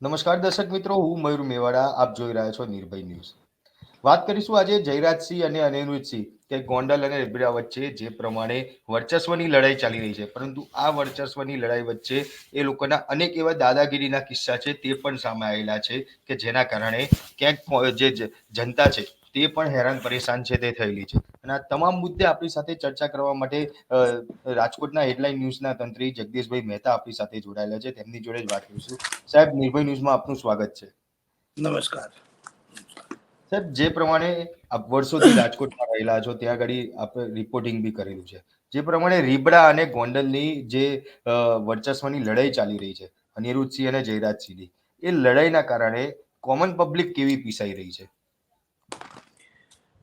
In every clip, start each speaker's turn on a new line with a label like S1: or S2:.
S1: નમસ્કાર દર્શક મિત્રો, હું મયુર મેવાડા. આપ જોઈ રહ્યા છો નિર્ભય ન્યૂઝ. વાત કરીશું આજે જયરાજસિંહ અને અનિરુદ્ધસિંહ કે ગોંડલ અને રેબડા વચ્ચે જે પ્રમાણે વર્ચસ્વની લડાઈ ચાલી રહી છે, પરંતુ આ વર્ચસ્વની લડાઈ વચ્ચે એ લોકોના અનેક એવા દાદાગીરીના કિસ્સા છે તે પણ સામે આવેલા છે કે જેના કારણે ક્યાંક જે જનતા છે તે પણ હેરાન પરેશાન છે તે થયેલી છે. અને આ તમામ મુદ્દે આપણી સાથે ચર્ચા કરવા માટે રાજકોટના હેડલાઇન ન્યૂઝના તંત્રી જગદીશભાઈ મહેતા આપણી સાથે જોડાયેલા છે. તેમની જોડે જ વાત કરીશું. સાહેબ, નિર્ભય ન્યૂઝમાં આપનું સ્વાગત છે.
S2: નમસ્કાર
S1: સાહેબ, જે પ્રમાણે આપ વર્ષોથી રાજકોટમાં રહેલા છો, ત્યાં આગળ આપણે રિપોર્ટિંગ બી કરેલું છે. જે પ્રમાણે રીબડા અને ગોંડલની જે વર્ચસ્વની લડાઈ ચાલી રહી છે, અનિરુદ્ધસિંહ અને જયરાજસિંહની, એ લડાઈના કારણે કોમન પબ્લિક કેવી પીસાઈ રહી છે?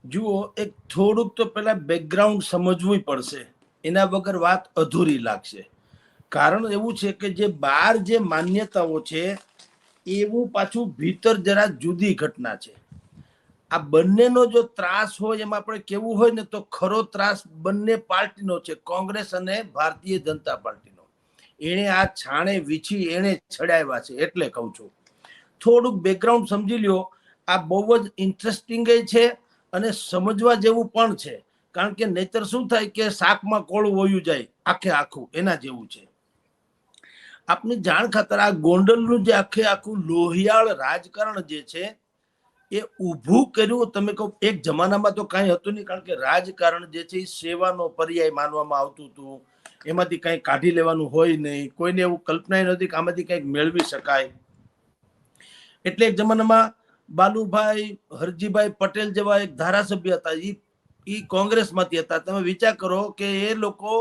S2: જુઓ, એક થોડુંક તો પેલા બેકગ્રાઉન્ડ સમજવું પડશે. એના વગર વાત અધૂરી લાગશે. કારણ એવું છે કે જે બહાર જે માન્યતાઓ છે એવું પાછું ભીતર જરા જુદી ઘટના છે. આ બંનેનો જો ત્રાસ હોય એમાં આપણે કેવું હોય ને તો ખરો ત્રાસ બંને પાર્ટીનો છે, કોંગ્રેસ અને ભારતીય જનતા પાર્ટીનો. એણે આ છાણે વીછી એણે છડાવ્યા છે. એટલે કહું છું, થોડુંક બેકગ્રાઉન્ડ સમજી લ્યો. આ બહુ જ ઇન્ટરેસ્ટિંગ છે અને સમજવા જેવું પણ છે. કારણ કે નહીતર શું થાય કે શાકમાં કોળું વયું જાય આખે આખું, એના જેવું છે. આપની જાણ ખાતર આ ગોંડલનું જે આખે આખું લોહિયાળ રાજકારણ જે છે એ ઊભું કર્યું. તમે કહો એક જમાનામાં તો કાંઈ હતું નહીં, કારણ કે રાજકારણ જે છે એ સેવાનો પર્યાય માનવામાં આવતું હતું. એમાંથી કંઈ કાઢી લેવાનું હોય નહીં, કોઈને એવું કલ્પના નથી કે આમાંથી કંઈક મેળવી શકાય. એટલે એક જમાનામાં બાલુભાઈ હરજીભાઈ પટેલ જેવા એક ધારાસભ્ય હતા, એ કોંગ્રેસમાંથી હતા. તમે વિચાર કરો કે એ લોકો,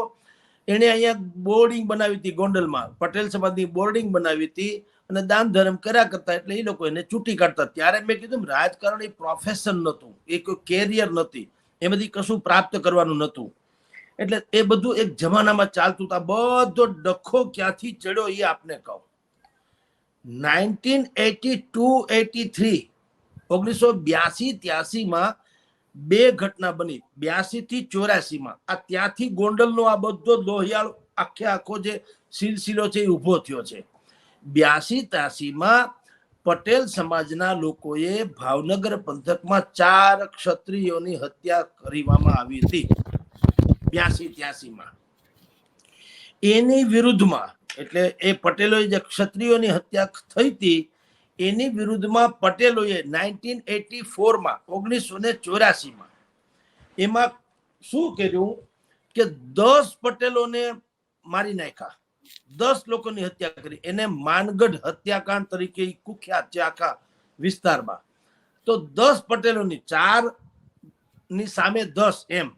S2: એને અહીંયા બોર્ડિંગ બનાવી હતી ગોંડલમાં, પટેલ સમાજની બોર્ડિંગ બનાવી હતી અને દાન ધર્મ કર્યા કરતા, એટલે એ લોકો એને ચૂંટી કાઢતા. ત્યારે મેં કીધું રાજકારણ એ પ્રોફેશન નહોતું, એ કોઈ કેરિયર નથી, એમાંથી કશું પ્રાપ્ત કરવાનું નહોતું. એટલે એ બધું એક જમાનામાં ચાલતું હતું. બધો ડખો ક્યાંથી ચડ્યો એ આપને કહું. 1982-83 1982-83 બે ઘટના બની. 82 થી 84 આ ત્યાંથી ગોંડલનો આ બધો લોહિયાળ આખે આખો જે સિલસિલો છે એ ઉભો થયો છે. 82-83 પટેલ સમાજના લોકોએ ભાવનગર પંથકમાં 4 ક્ષત્રિયોની હત્યા કરવામાં આવી હતી. 82-83 એની વિરુદ્ધમાં, એટલે એ પટેલોએ જે ક્ષત્રિયોની હત્યા થઈ હતી એની વિરુદ્ધમાં પટેલોએ 1984 એમાં શું કર્યું કે 10 પટેલોને મારી નાખ્યા, 10 લોકોની હત્યા કરી. એને માનગઢ હત્યાકાંડ તરીકે કુખ્યાત છે આખા વિસ્તારમાં. તો 10 પટેલોની, 4 ની સામે 10 એમ.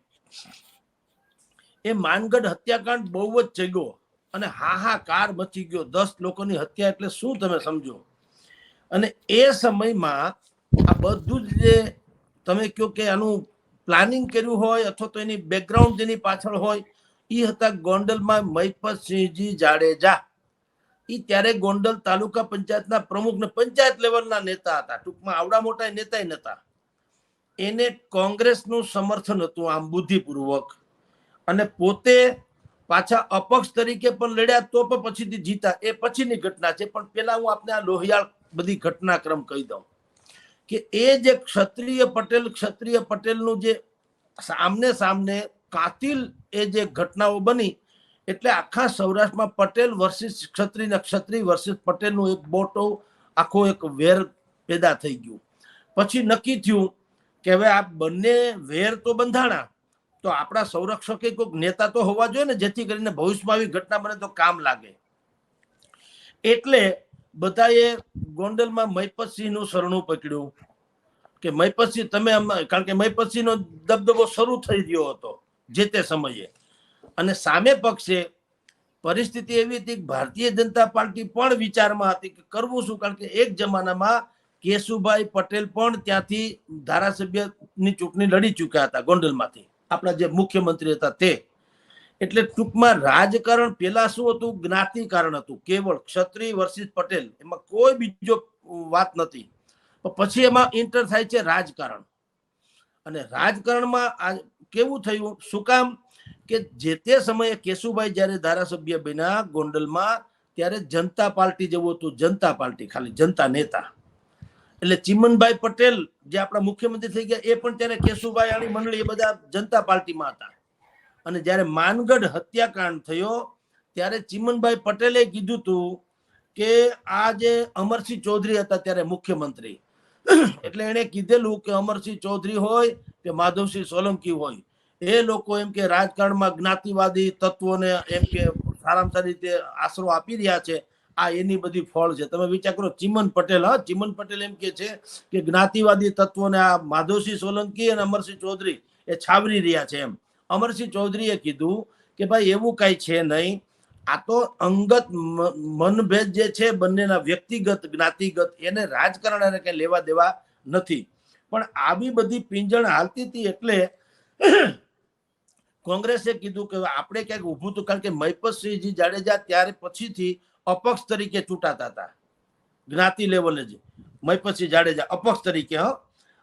S2: એ માનગઢ હત્યાકાંડ બહુ જ ચગ્યો અને હાહાકાર મચી ગયો. 10 લોકોની હત્યા એટલે શું, તમે સમજો. અને એ સમયમાં આ બધું જ જે તમે કહો કે આનું પ્લાનિંગ કર્યું હોય અથવા તો એની બેકગ્રાઉન્ડ જેની પાછળ હોય, એ હતા ગોંડલમાં મહિપતસિંહજી જાડેજા. એ ત્યારે ગોંડલ તાલુકા પંચાયતના પ્રમુખ ને પંચાયત લેવલના નેતા હતા. ટૂંકમાં આવડા મોટા નેતા નતા. એને કોંગ્રેસનું સમર્થન હતું આમ બુદ્ધિપૂર્વક, અને પોતે પાછા અપક્ષ તરીકે પણ લડ્યા, તો પણ પછીથી જીતા. એ પછીની ઘટના છે. પણ પેલા હું આપને આ લોહિયાળ બધી ઘટનાક્રમ કહી દઉં કે એ જે ક્ષત્રિય પટેલનું જે સામને સામને કાતિલ એ જે ઘટનાઓ બની, એટલે આખા સૌરાષ્ટ્રમાં પટેલ વર્સિસ ક્ષત્રિય, ક્ષત્રિય વર્સિસ પટેલનું એક મોટો આખો એક વેર પેદા થઈ ગયું. પછી નક્કી થયું કે હવે આ બંને વેર તો બંધાણા, તો આપણા સંરક્ષકે કોઈક નેતા તો હોવા જોઈએ ને, જેથી કરીને ભવિષ્યમાં આવી ઘટના બને તો કામ લાગે. એટલે બધાએ ગોંડલમાં મહિપતસિંહ નું શરણું પકડ્યું કે મહિપતસિંહ તમે, કારણ કે મહિપતસિંહ નો દબદબો શરૂ થઈ ગયો હતો જે તે સમયે. અને સામે પક્ષે પરિસ્થિતિ એવી હતી કે ભારતીય જનતા પાર્ટી પણ વિચારમાં હતી કે કરવું શું, કારણ કે એક જમાનામાં કેશુભાઈ પટેલ પણ ત્યાંથી ધારાસભ્યની ચૂંટણી લડી ચૂક્યા હતા ગોંડલમાંથી, આપણા જે મુખ્યમંત્રી હતા તે. એટલે ટૂંકમાં રાજકારણ પેલા શું હતું, જ્ઞાતિકારણ હતું, કેવળ ક્ષત્રિય વર્સિસ પટેલ, એમાં કોઈ બીજો વાત નથી. પછી એમાં એન્ટર થાય છે રાજકારણ. અને રાજકારણમાં કેવું થયું, શું કામ કે જે તે સમયે કેશુભાઈ જયારે ધારાસભ્ય બન્યા ગોંડલમાં, ત્યારે જનતા પાર્ટી જેવું હતું, જનતા પાર્ટી ખાલી જનતા નેતા. એટલે ચિમનભાઈ પટેલ જે આપણા મુખ્યમંત્રી થઈ ગયા એ પણ ત્યારે કેશુભાઈ આની મંડળી એ બધા જનતા પાર્ટીમાં હતા. અને જ્યારે માનગઢ હત્યાકાંડ થયો ત્યારે ચિમનભાઈ પટેલે કીધું હતું કે આ જે અમરસિંહ ચૌધરી હતા ત્યારે મુખ્યમંત્રી, એટલે એને કીધેલું કે અમરસિંહ ચૌધરી હોય કે માધવસિંહ સોલંકી હોય, એ લોકો એમ કે રાજકારણમાં જ્ઞાતિવાદી તત્વોને એમ કે સારામાં સારી રીતે આશરો આપી રહ્યા છે, આ એની બધી ફળ છે. તમે વિચાર કરો, ચિમન પટેલ, ચિમન પટેલ એમ કે છે કે જ્ઞાતિવાદી તત્વોને આ માધવસિંહ સોલંકી અને અમરસિંહ ચૌધરી એ છાવરી રહ્યા છે એમ. અમરસિંહ ચૌધરીએ કીધું કે ભાઈ એવું કઈ છે નહીં, આ તો અંગત મનભેદ જે છે બંનેના વ્યક્તિગત જ્ઞાતિગત, એને રાજકારણ એને કઈ લેવા દેવા નથી. પણ આવી બધી પીંજણ હાલતી હતી એટલે કોંગ્રેસે કીધું કે આપણે ક્યાંક ઊભું હતું, કારણ કે મહિપતસિંહજી જાડેજા ત્યારે પછીથી અપક્ષ તરીકે ચૂંટાતા હતા જ્ઞાતિ લેવલે જ. મહિપતસિંહ જાડેજા અપક્ષ તરીકે,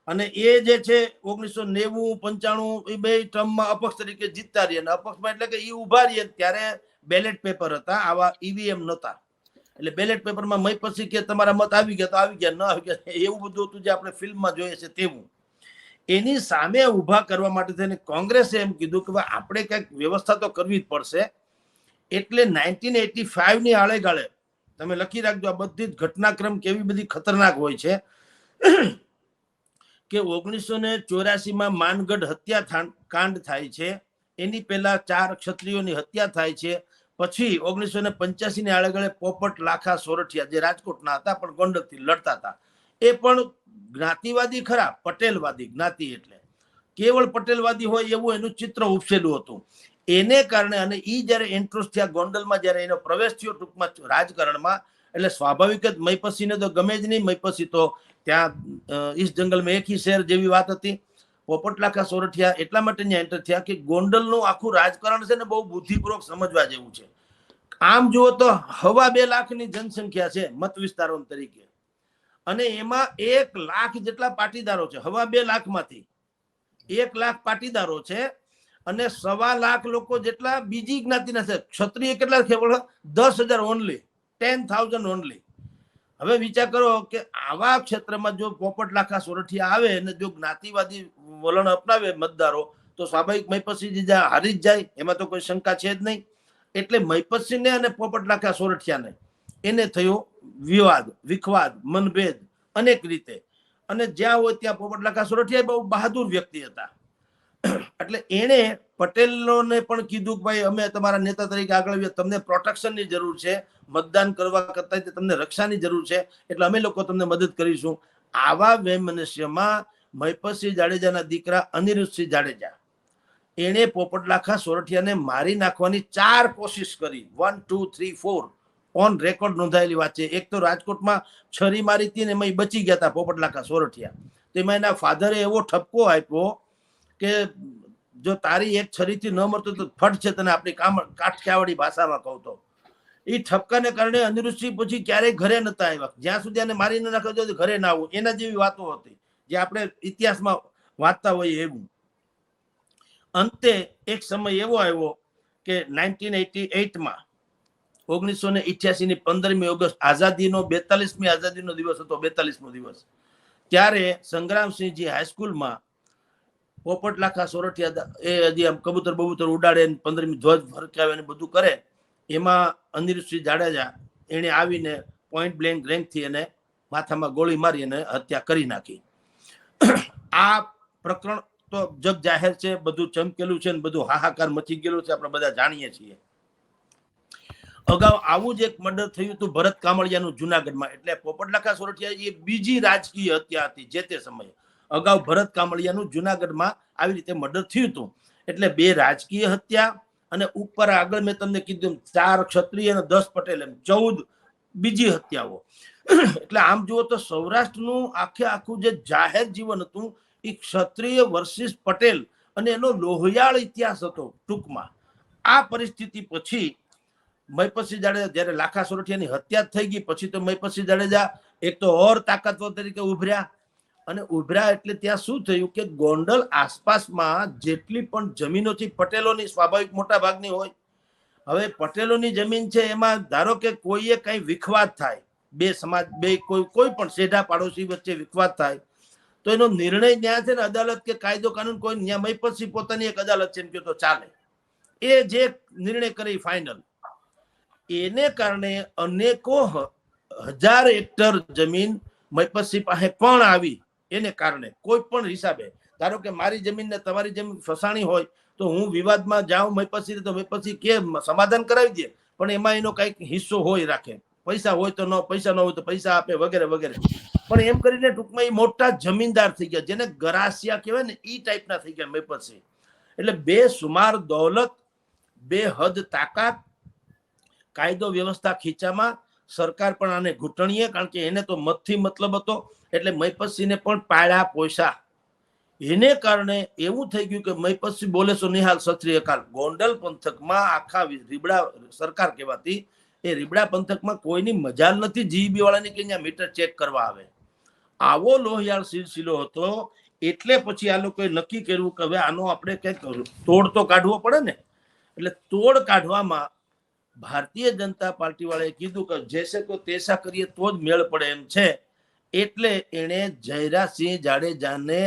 S2: અને એ જે છે 1990-95 એ બે ટર્મમાં અપક્ષ તરીકે જીતતા રહ્યા. અપક્ષમાં એટલે કે એ ઉભા રહ્યા ત્યારે બેલેટ પેપર હતા, આવા ઈવીએમ નહોતા. એટલે બેલેટ પેપરમાં મહિપતસિંહ કે તમારા મત આવી ગયા તો આવી ગયા, ન આવી ગયા, એવું બધું હતું જે આપણે ફિલ્મમાં જોઈએ છે તેવું. એની સામે ઉભા કરવા માટે થઈને કોંગ્રેસે એમ કીધું કે ભાઈ આપણે કંઈક વ્યવસ્થા તો કરવી જ પડશે. એટલે 1985 ની આળેગાળે તમે લખી રાખજો, આ બધી જ ઘટનાક્રમ કેવી બધી ખતરનાક હોય છે કે 1984 માનગઢ હત્યા કાંડ થાય છે. એની પહેલા 4 ક્ષત્રિયોની હત્યા થાય છે. પછી 1985 ની આળેગાળે પોપટ લાખા સોરઠિયા જે રાજકોટના હતા પણ ગોંડલથી લડતા હતા, એ પણ જ્ઞાતિવાદી ખરા, પટેલવાદી જ્ઞાતિ, એટલે કેવળ પટેલવાદી હોય એવું એનું ચિત્ર ઉપસેલું હતું. એને કારણે અને ઈ જયારે એન્ટ્રોસ થયા ગોંડલમાં, જયારે એનો પ્રવેશ થયો ટૂંકમાં રાજકારણમાં, એટલે સ્વાભાવિક જ મહિપતસિંહને તો ગમે જ નહીં. મહિપતસિંહ તો ત્યાં ઈસ્ટ જંગલમાં એક શહેર જેવી વાત હતી. પોપટ લાખા સોરઠિયા એટલા માટે ત્યાં એન્ટર થયા કે ગોંડલનું આખું રાજકારણ છે ને બહુ બુદ્ધિપૂર્વક સમજવા જેવું છે. આમ જુઓ તો 2.5 લાખની જનસંખ્યા છે મત વિસ્તારો તરીકે, અને એમાં 1 લાખ જેટલા પાટીદારો છે. 2.5 લાખમાંથી 1 લાખ પાટીદારો છે અને 1.25 લાખ લોકો જેટલા બીજી જ્ઞાતિના છે. ક્ષત્રિય કેટલા છે? 10,000 ઓનલી, 10,000 ઓનલી. હવે વિચાર કરો કે આવા ક્ષેત્રમાં જો પોપટ લાખા સોરઠિયા આવે અને જો જ્ઞાતિવાદી વલણ અપનાવે મતદારો, તો સ્વાભાવિક મહિપતસિંહ હારી જ જાય, એમાં તો કોઈ શંકા છે જ નહીં. એટલે મહિપતસિંહને અને પોપટ લાખા સોરઠિયાને એને થયો વિવાદ, વિખવાદ, મનભેદ અનેક રીતે. અને જ્યાં હોય ત્યાં પોપટ લાખા સોરઠિયા બહુ બહાદુર વ્યક્તિ હતા. એટલે એણે પટેલોને પણ કીધું કે ભાઈ અમે તમારા નેતા તરીકે આગળ આવ્યા, તમને પ્રોટેક્શનની જરૂર છે, મતદાન કરવા કરતા તમને રક્ષાની જરૂર છે, એટલે અમે લોકો તમને મદદ કરીશું. આવા વૈમનસ્યમાં મહિપતસિંહ જાડેજાના દીકરા અનિરુદ્ધસિંહ જાડેજા એણે પોપટ લાખા સોરઠિયાને મારી નાખવાની 4 કોશિશ કરી. 1, 2, 3, 4 ઓન રેકોર્ડ નોંધાયેલી વાત છે. એક તો રાજકોટમાં છરી મારી હતી ને એમાં બચી ગયા હતા પોપટ લાખા સોરઠિયા. તેમાં એના ફાધરે એવો ઠપકો આપ્યો કે જો તારી એક છરીથી ન મરતો તો ફટ છે તને આપણી કાઠિયાવાડી ભાષામાં કહું તો. એ ઠપકાને કારણે અનિરુદ્ધસિંહ પછી ક્યારેય ઘરે નતા આવ્યા, જ્યાં સુધી આને મારી ન નાખ્યો ઘરે ના આવું, એના જેવી વાતો હતી જે આપણે ઇતિહાસમાં વાંચતા હોઈએ એવું. અંતે એક સમય એવો આવ્યો કે 1988માં 1988 ની 15મી ઓગસ્ટ આઝાદીનો 42મી આઝાદીનો દિવસ હતો, 42મો દિવસ. ત્યારે સંગ્રામસિંહજી હાઈસ્કૂલમાં પોપટ લાખા સોરઠિયા એ હજી આમ કબૂતર બબૂતર ઉડાડે, 15મી ધ્વજ ફરકાવે ને બધું કરે. એમાં અનિરુદ્ધસિંહ જાડેજા એને આવીને પોઈન્ટ બ્લેન્ક રેન્કથી એને માથામાં ગોળી મારી અને હત્યા કરી નાખી. આ પ્રકરણ તો જગ જાહેર છે, બધું ચમકેલું છે, બધું હાહાકાર મચી ગયેલું છે, આપણે બધા જાણીએ છીએ. અગાઉ આવું જ એક મર્ડર થયું હતું ભરત કામળિયાનું જુનાગઢમાં. એટલે પોપટ લાખા સોરઠિયા એ બીજી રાજકીય હત્યા હતી જે તે સમયે. અગાઉ ભરત કામળિયાનું જુનાગઢમાં આવી રીતે મર્ડર થયું હતું. એટલે 2 રાજકીય હત્યા અને ઉપર આગળ મેં તમને કીધું 4 ક્ષત્રિય અને 10 પટેલ, એમ 14 બીજી હત્યાઓ. એટલે આમ જુઓ તો સૌરાષ્ટ્રનું આખું જે જાહેર જીવન હતું એ ક્ષત્રિય વર્સિસ પટેલ અને એનો લોહિયાળ ઇતિહાસ હતો ટૂંકમાં. આ પરિસ્થિતિ પછી મહિપતસિંહ જાડેજા જયારે લાખા સોરઠિયાની હત્યા થઈ ગઈ પછી તો મહિપતસિંહ જાડેજા એક તો ઓર તાકાતવર તરીકે ઉભર્યા. અને ઉભર્યા એટલે ત્યાં શું થયું કે ગોંડલ આસપાસમાં જેટલી પણ જમીનો છે પટેલોની સ્વાભાવિક મોટા ભાગની હોય, હવે પટેલોની જમીન છે, એમાં ધારો કે કોઈએ કઈ વિખવાદ થાય, બે સમાજ, બે કોઈ પણ સેઢા પાડોશી વચ્ચે વિખવાદ થાય, તો એનો નિર્ણય ન્યાય છે ને અદાલત કે કાયદો કાનૂન કોઈ ન્યાય પછી પોતાની એક અદાલત છે એમ કે તો ચાલે, એ જે નિર્ણય કરે ફાઇનલ. એને કારણે અનેકો હજાર હેક્ટર જમીન મયપતસિંહ પાસે પણ આવી, એને કારણે કોઈ પણ હિસાબે, ધારો કે મારી જમીન ને તમારી જમીન ફસાણી હોય તો હું વિવાદમાં જાઉં મયપતસિંહ, તો મયપતસિંહ કે સમાધાન કરાવી દે, પણ એમાં એનો કઈક હિસ્સો હોય રાખે, પૈસા હોય તો ન, પૈસા ન હોય તો પૈસા આપે, વગેરે વગેરે. પણ એમ કરીને ટૂંકમાં એ મોટા જમીનદાર થઈ ગયા, જેને ગરાસિયા કહેવાય ને એ ટાઈપના થઈ ગયા મયપતસિંહ. એટલે બેસુમાર દૌલત, બેહદ તાકાત, કાયદો વ્યવસ્થા ખીચામાં, સરકાર પણ આને ઘૂંટણીએ, કારણ કે એને તો મતથી મતલબ હતો, એટલે મયપતસિંહને પણ પાળ્યા પોષા. એને કારણે એવું થઈ ગયું કે મયપતસિંહ બોલે સો નિહાલ સત્રી અકાલ. ગોંડલ પંથકમાં આખા રીબડા સરકાર કહેવાતી, એ રીબડા પંથકમાં કોઈની મજાલ નથી જીબી વાળાની કે અહીંયા મીટર ચેક કરવા આવે. આવો લોહિયાળ સિલસિલો હતો. એટલે પછી આ લોકોએ નક્કી કર્યું કે હવે આનો આપણે કંઈક તોડ તો કાઢવો પડે ને. એટલે તોડ કાઢવામાં ભારતીય જનતા પાર્ટી વાળાએ કીધું કે જેસે કો તેસા કરીએ તો જ મેળ પડે એમ છે. એટલે એણે જયરાજસિંહ જાડેજાને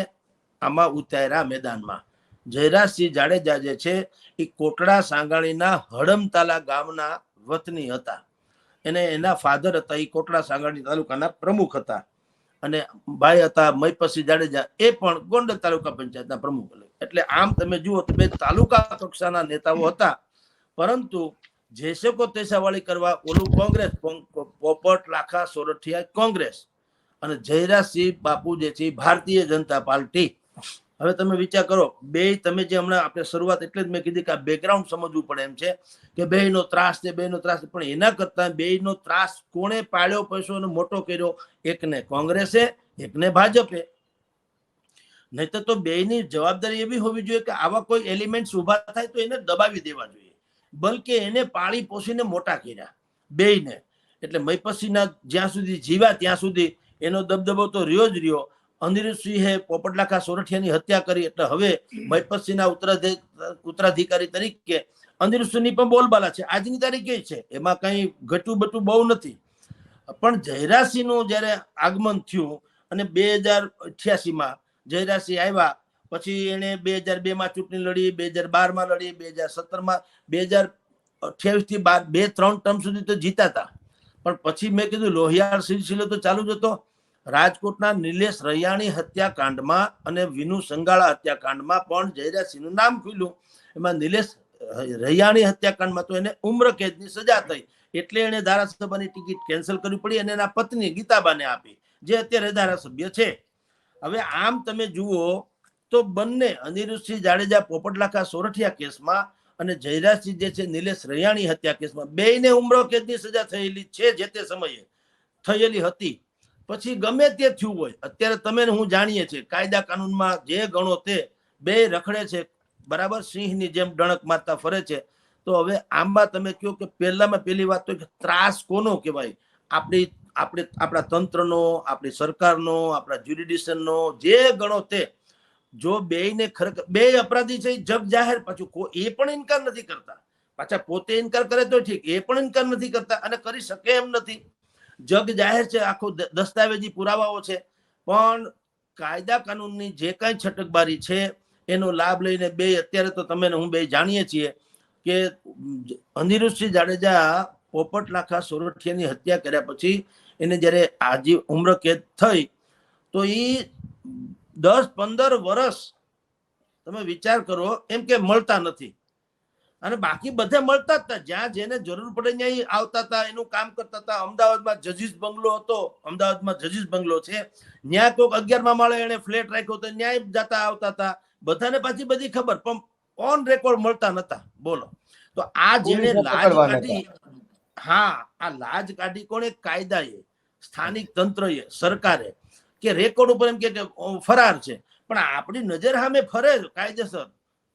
S2: આમાં ઉતાર્યા મેદાનમાં. જયરાજસિંહ જાડેજા જે છે એ કોટડા સાંગાણીના હડમતાલા ગામના વતની હતા, એને એના ફાધર હતા એ કોટડા સાંગાણી તાલુકાના પ્રમુખ હતા, અને ભાઈ હતા મયપતસિંહ જાડેજા, એ પણ ગોંડલ તાલુકા પંચાયતના પ્રમુખ. એટલે આમ તમે જુઓ તો બે તાલુકા કક્ષાના નેતાઓ હતા. પરંતુ જેસે કો તેસા વાળી કરવા ઓલું કોંગ્રેસ, પોપટ લાખા સોરઠિયા કોંગ્રેસ, અને જયરાજસિંહ બાપુ જે છે ભારતીય જનતા પાર્ટી. હવે તમે વિચાર કરો, બે તમે જે હમણાં આપણે શરૂઆત એટલે જ મેં કીધી કે આ બેકગ્રાઉન્ડ સમજવું પડે એમ છે કે બેયનો ત્રાસ છે, બેયનો ત્રાસ, પણ એના કરતા બેયનો ત્રાસ કોણે પાળ્યો પૈસો અને મોટો કર્યો? એકને કોંગ્રેસે, એકને ભાજપે. નહીતર તો બેયની જવાબદારી એવી હોવી જોઈએ કે આવા કોઈ એલિમેન્ટ્સ ઉભા થાય તો એને દબાવી દેવા જોઈએ, બલકે એને પાળી પોષીને મોટા કર્યા બેયને. એટલે મયપતસિંહના જ્યાં સુધી જીવ્યા ત્યાં સુધી એનો દબદબો તો રહ્યો જ રહ્યો. અનિરુદ્ધસિંહે પોપટલાખા સોરઠિયાની હત્યા કરી, એટલે હવે મયપતસિંહના ઉત્તરાધિકારી તરીકે અનિરુદ્ધસિંહની પણ બોલબાલા છે, આજની તારીખે છે, એમાં કઈ ઘટું બટું બહુ નથી. પણ જયરાજસિંહનું જયારે આગમન થયું અને 2088માં જયરાજસિંહ આવ્યા, પછી એને 2002માં ચૂંટણી લડી, 2012માં લડી, 2017માં, 2028 થી 2-3 ટર્મ સુધી તો જીતા હતા. પણ પછી મેં કીધું લોહિયાળ સિલસિલો તો ચાલુ જ હતો. રાજકોટના નિલેશ રૈયાણી હત્યાકાંડમાં અને વિનુ સંગાળા હત્યાકાંડમાં પણ જયરાજસિંહનું નામ ખુલ્યું. એમાં નિલેશ રૈયાણી હત્યાકાંડમાં તો એને ઉમ્ર કેદની સજા થઈ, એટલે એને ધારાસભાની ટિકિટ કેન્સલ કરવી પડી અને એના પત્ની ગીતાબાને આપી, જે અત્યારે ધારાસભ્ય છે. હવે આમ તમે જુઓ તો બંને અનિરુદ્ધસિંહ જાડેજા પોપટલાખા સોરઠિયા કેસમાં અને જયરાજસિંહ જે છે નિલેશ રૈયાણી હત્યા કેસમાં બેયને ઉમ્ર કેદની સજા થયેલી છે, જે તે સમયે થયેલી હતી. પછી ગમે તે થયું હોય, અત્યારે તમે હું જાણીએ છીએ કાયદા કાનૂનમાં જે ગણો તે બે રખડે છે, બરાબર, સિંહની જેમ ડણક મારતા ફરે છે. તો હવે આમાં તમે કહો કે પહેલામાં પહેલી વાત તો ત્રાસ કોનો કહેવાય? આપણા તંત્રનો, આપણી સરકારનો, આપણા જ્યુરિડિશનનો, જે ગણો તે. જો બેયને ખરેખર બે અપરાધી છે જગ જાહેર, પાછું એ પણ ઇનકાર નથી કરતા, પાછા પોતે ઇનકાર કરે તો ઠીક, એ પણ ઇનકાર નથી કરતા અને કરી શકે એમ નથી. જગ જાહેર છે, આખો દસ્તાવેજી પુરાવાઓ છે. પણ કાયદા કાનૂનની જે કાંઈ છટકબારી છે એનો લાભ લઈને બે અત્યારે તો તમે હું બે જાણીએ છીએ કે અનિરુદ્ધસિંહ જાડેજા પોપટલાખા સોરઠિયાની હત્યા કર્યા પછી એને જયારે આજી ઉમ્ર કેદ થઈ તો એ 10-15 વર્ષ તમે વિચાર કરો એમ કે મળતા નથી. અને બાકી બધે મળતા જ હતા, જ્યાં જેને જરૂર પડે ત્યાં આવતા હતા, એનું કામ કરતા હતા. અમદાવાદમાં જજીસ બંગલો હતો, અમદાવાદમાં જજીસ બંગલો છે, ત્યાં કોઈક 11મા માળે એને ફ્લેટ રાખ્યો હતો, ન્યાય જતા આવતા હતા. બધાને પાછી બધી ખબર, પણ ઓન રેકોર્ડ મળતા નતા. બોલો, તો આ જેને લાજ કાઢી, હા, આ લાજ કાઢી કોણે? કાયદાએ, સ્થાનિક તંત્રએ, સરકારે, કે રેકોર્ડ ઉપર એમ કે ફરાર છે, પણ આપણી નજર સામે ફરે કાયદેસર,